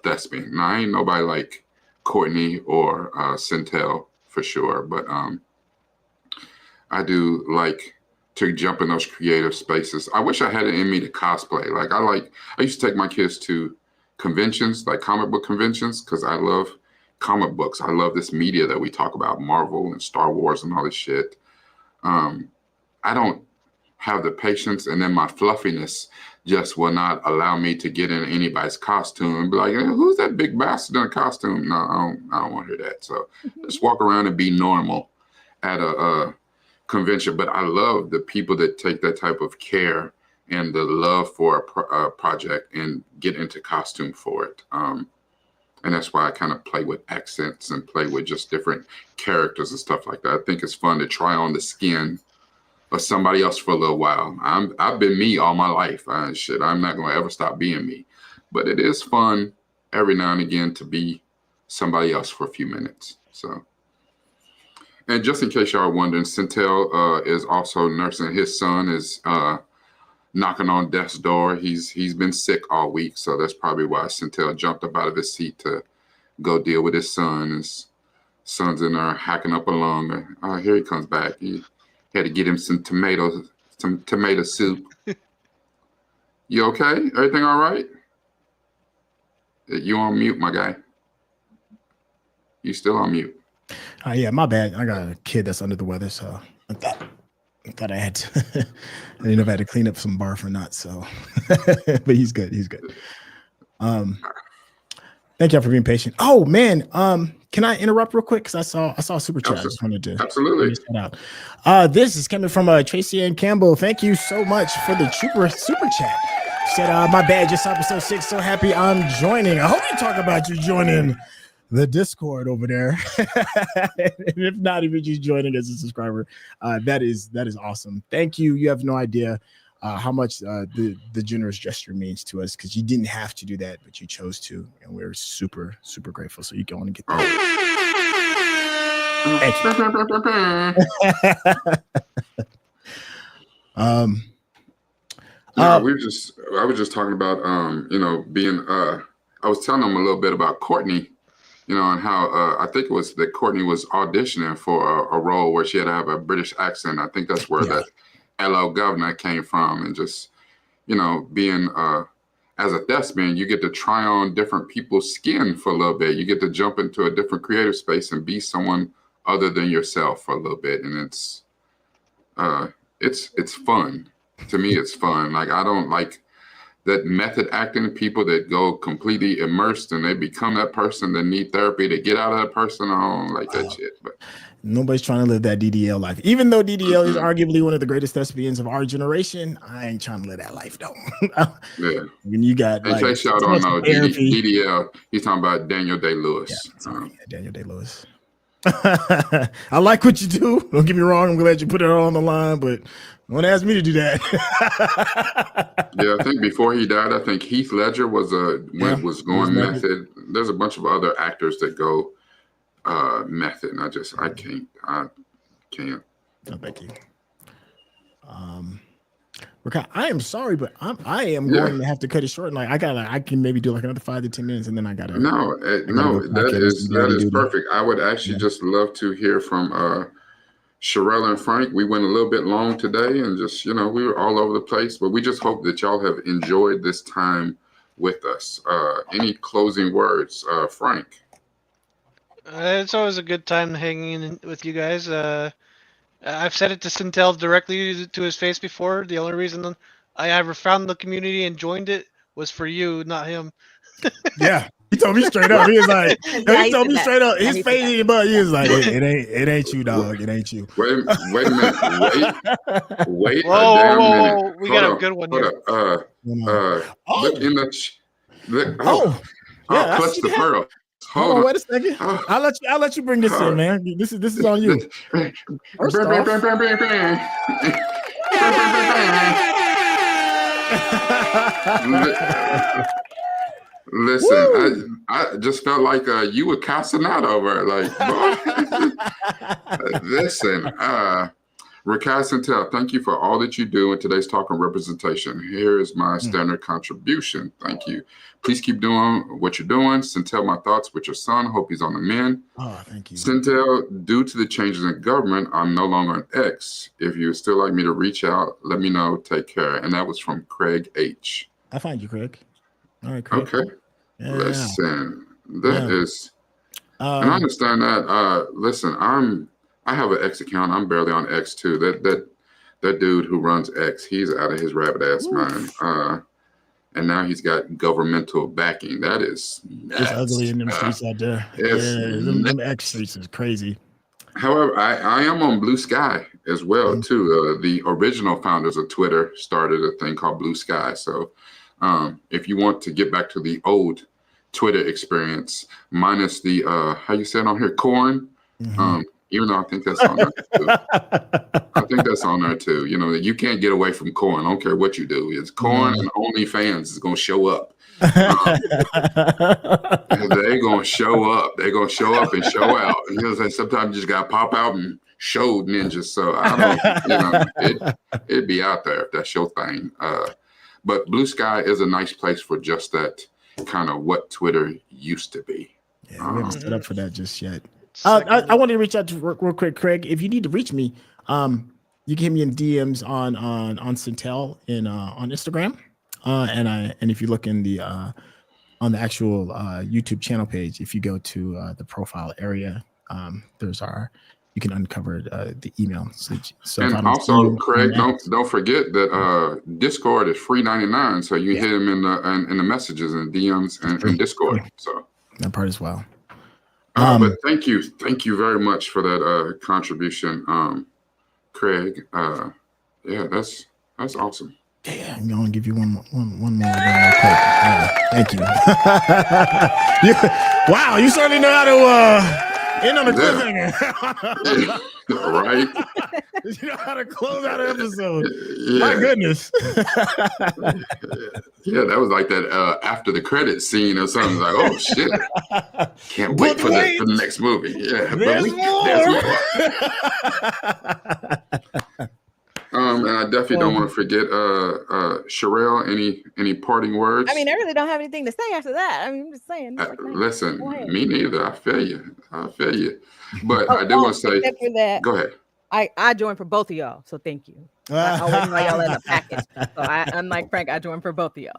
thespian. Now I ain't nobody like Courtney or Centel for sure, but I do like to jump in those creative spaces. I wish I had it in me to cosplay. I used to take my kids to conventions, like comic book conventions, because I love comic books. I love this media that we talk about, Marvel and Star Wars and all this shit. I don't have the patience, and then my fluffiness just will not allow me to get in anybody's costume and be like, hey, who's that big bastard in a costume? No, I don't want to hear that. So just walk around and be normal at a convention. But I love the people that take that type of care and the love for a project and get into costume for it. And that's why I kind of play with accents and play with just different characters and stuff like that. I think it's fun to try on the skin of somebody else for a little while. I've been me all my life. I'm not going to ever stop being me. But it is fun every now and again to be somebody else for a few minutes. So, and just in case y'all are wondering, Centel is also nursing. His son is knocking on death's door. He's been sick all week, so that's probably why Centel jumped up out of his seat to go deal with his son. His son's in there hacking up a lung. Here he comes back. He had to get him some tomato soup. You okay? Everything all right? You on mute, my guy. You still on mute. Yeah, my bad. I got a kid that's under the weather, so I thought I had to. I didn't know if I had to clean up some barf or not. So, but he's good. He's good. Thank y'all for being patient. Oh man, can I interrupt real quick? Because I saw a super chat. I just wanted to absolutely shout out. This is coming from Tracy Ann Campbell. Thank you so much for the super chat. Said, my bad, just episode 6. So happy I'm joining. I hope you talk about you joining the Discord over there. And if not, if you're just joining as a subscriber, that is awesome. Thank you. You have no idea how much the generous gesture means to us, because you didn't have to do that, but you chose to, and we're super, super grateful. So you go on and get that. Thank you. I was just talking about being I was telling them a little bit about Courtney, and how I think it was that Courtney was auditioning for a role where she had to have a British accent. I think that's where that hello governor came from. And just being as a thespian, you get to try on different people's skin for a little bit. You get to jump into a different creative space and be someone other than yourself for a little bit, and it's fun. To me, it's fun. Like, I don't like that method acting, people that go completely immersed and they become that person that need therapy to get out of that person. I don't like that shit. But nobody's trying to live that DDL life. Even though DDL is arguably one of the greatest thespians of our generation, I ain't trying to live that life though. Yeah. When you got, in case y'all don't know, DDL, he's talking about Daniel Day-Lewis. Yeah, Daniel Day-Lewis. I like what you do. Don't get me wrong. I'm glad you put it all on the line, but don't ask me to do that. Yeah, I think before he died, I think Heath Ledger was going method. There's a bunch of other actors that go method, and I can't. No, thank you. I am sorry, but I am going to have to cut it short. Like I can maybe do like another 5 to 10 minutes, and then I gotta. No, that is perfect. I would actually just love to hear from Sherelle and Frank. We went a little bit long today, and just we were all over the place, but we just hope that y'all have enjoyed this time with us. Any closing words, Frank? It's always a good time hanging in with you guys. I've said it to Sintel directly to his face before. The only reason I ever found the community and joined it was for you, not him. Yeah, he told me straight up. He was like, he told me straight up. His face, but he was like, it ain't you, dog. It ain't you. Wait a minute. Wait Whoa, a damn minute. Whoa. We got a good one here. Look in the. Yeah, clutch the pearl. Hold on, wait a second. I'll let you bring this in, man. This is on you. First off, listen, I just felt like you were casting out over it. Like, listen, Raquel Sintel, thank you for all that you do in today's talk on representation. Here is my standard contribution. Thank you. Please keep doing what you're doing. Sintel, my thoughts with your son. Hope he's on the mend. Oh, thank you. Sintel, due to the changes in government, I'm no longer on X. If you still like me to reach out, let me know. Take care. And that was from Craig H. I find you, Craig. All right, Craig. Okay. Yeah. Listen, that is, and I understand that. Listen, I have an X account. I'm barely on X too. That dude who runs X, he's out of his rabbit ass mind. And now he's got governmental backing. That is nuts. It's ugly in them streets out there. Them X streets is crazy. However, I am on Blue Sky as well too. The original founders of Twitter started a thing called Blue Sky. So if you want to get back to the old Twitter experience, minus the how you say it on here, corn. Even though I think that's on there too. I think that's on there too. You can't get away from corn. I don't care what you do. It's corn and OnlyFans is going to show up. They're going to show up. They're going to show up and show out. Sometimes you just got to pop out and show ninjas. So I don't, it'd be out there if that's your thing. But Blue Sky is a nice place for just that kind of what Twitter used to be. Yeah, we haven't set up for that just yet. I wanted to reach out to real quick, Craig. If you need to reach me, you can hit me in DMs on Sintel on Instagram, and if you look in the on the actual YouTube channel page, if you go to the profile area, you can uncover the email. So and also, Craig, don't forget that Discord is free 99, so you hit him in the messages and DMs and Discord. So that part as well. But thank you very much for that contribution, Craig. That's awesome. Yeah, I'm gonna give you one more thank you. Wow, you certainly know how to end on a cliffhanger. Right? You know how to close out an episode. My goodness. Yeah, that was like that after the credits scene or something. Like, oh shit. Can't wait for the next movie. Yeah, there's more. And I definitely don't want to forget Sherelle, any parting words? I mean, I really don't have anything to say after that. I mean, I'm just saying. Listen, me neither. I feel you. But I do want to say, for that, go ahead. I joined for both of y'all, so thank you. I wasn't like y'all in a package. So unlike Frank, I joined for both of y'all.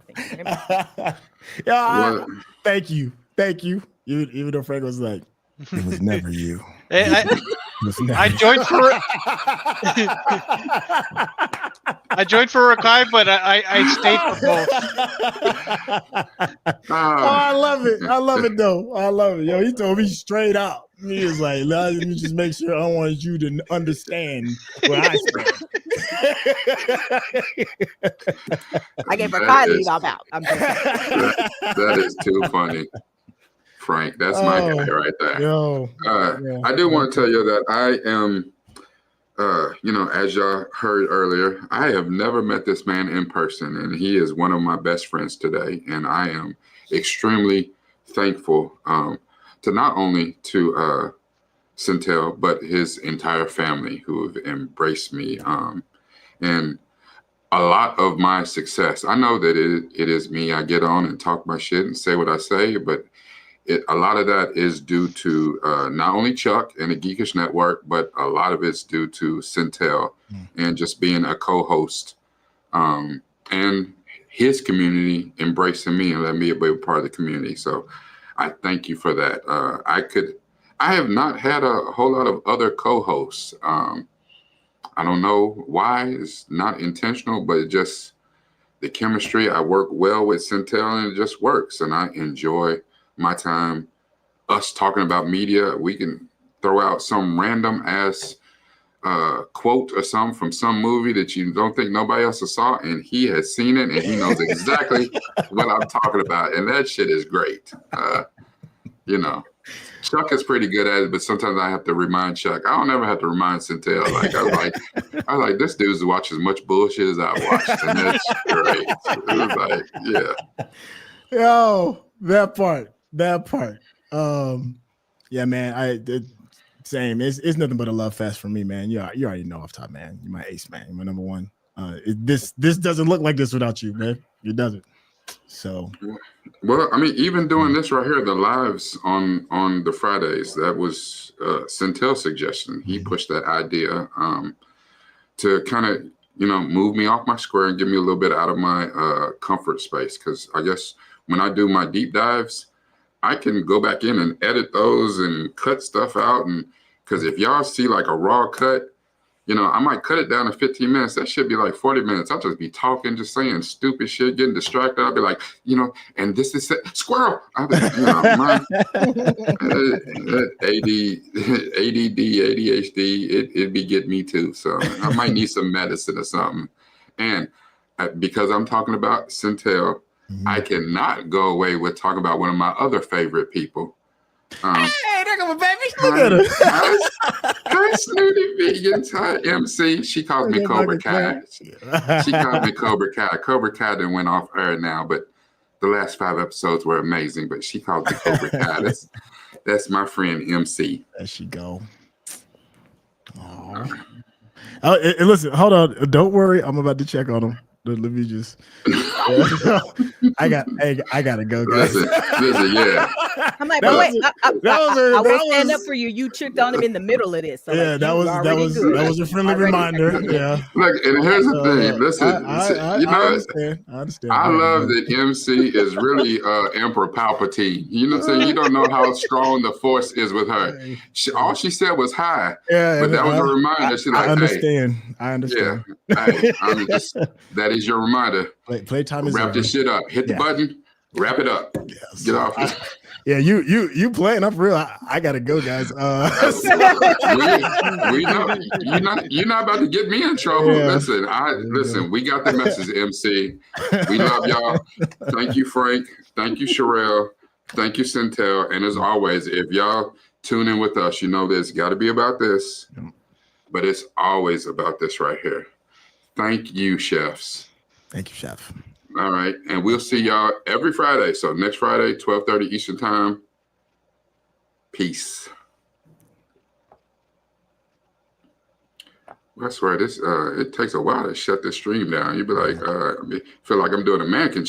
Thank you. Thank you. Even though Frank was like, it was never you. I joined for I joined for Rakai, but I stayed for both. I love it though. I love it. Yo, he told me straight out. He was like, let me just make sure I want you to understand where I stand. I gave Rakai leave out. That is too funny. Frank, that's my guy right there. I do want to tell you that I am, as y'all heard earlier, I have never met this man in person, and he is one of my best friends today. And I am extremely thankful to not only to Sintel, but his entire family who have embraced me. And a lot of my success. I know that it is me. I get on and talk my shit and say what I say, but a lot of that is due to not only Chuck and the Geekish Network, but a lot of it's due to Centel and just being a co-host and his community embracing me and letting me be a part of the community. So I thank you for that. I have not had a whole lot of other co-hosts. I don't know why. It's not intentional, but it just the chemistry. I work well with Centel and it just works. And I enjoy my time. Us talking about media, we can throw out some random ass quote or something from some movie that you don't think nobody else has saw, and he has seen it and he knows exactly what I'm talking about. And that shit is great. You know. Chuck is pretty good at it, but sometimes I have to remind Chuck. I don't ever have to remind Centel. I was like, this dude's watched as much bullshit as I've watched, and that's great. It was like, yeah. Yo, that part. Yeah, man. Same. It's nothing but a love fest for me, man. You already know off top, man. You're my ace, man. You're my number one. This doesn't look like this without you, man. It doesn't. So. Well, I mean, even doing this right here, the lives on the Fridays, that was Centel's suggestion. He pushed that idea to kind of, move me off my square and get me a little bit out of my comfort space. Because I guess when I do my deep dives, I can go back in and edit those and cut stuff out. And because if y'all see like a raw cut, I might cut it down to 15 minutes. That should be like 40 minutes. I'll just be talking, just saying stupid shit, getting distracted. I'll be like, and this is squirrel. I'll be, my ADD, ADHD, it'd be getting me too. So I might need some medicine or something. And because I'm talking about Centel, I cannot go away with talking about one of my other favorite people. Hey, there go my baby. Look at her. Hi, Snooty Vegan. Hi, MC. She calls me Cobra Kai. She calls me Cobra Kai. Cobra Kai didn't went off air now, but the last 5 episodes were amazing. But she calls me Cobra Kai. That's my friend MC. There she go. Oh, listen, hold on. Don't worry. I'm about to check on him. Let me just. I gotta go, guys. Listen, yeah. I'm like, but wait, I will stand up for you. You tricked on him in the middle of this. So yeah, like, that was a friendly reminder. Yeah. Look, and here's the thing. Listen, I understand. I love that MC is really Emperor Palpatine. You know what I'm saying? You don't know how strong the Force is with her. All she said was hi. Yeah, but that was a reminder. She's like, I understand. I understand. Yeah. Hey, that is your reminder. Playtime is wrap this shit up. Hit the button. Wrap it up. Yes. Get off. Yeah, you playing up real. I gotta go, guys. We know you're not about to get me in trouble. Yeah. Listen. We got the message, MC. We love y'all. Thank you, Frank. Thank you, Sherelle. Thank you, Centel. And as always, if y'all tune in with us, this got to be about this, but it's always about this right here. Thank you, chefs. Thank you, chef. All right. And we'll see y'all every Friday. So next Friday, 12:30 Eastern Time. Peace. I swear this it takes a while to shut this stream down. You'd be like, feel like I'm doing a mannequin challenge.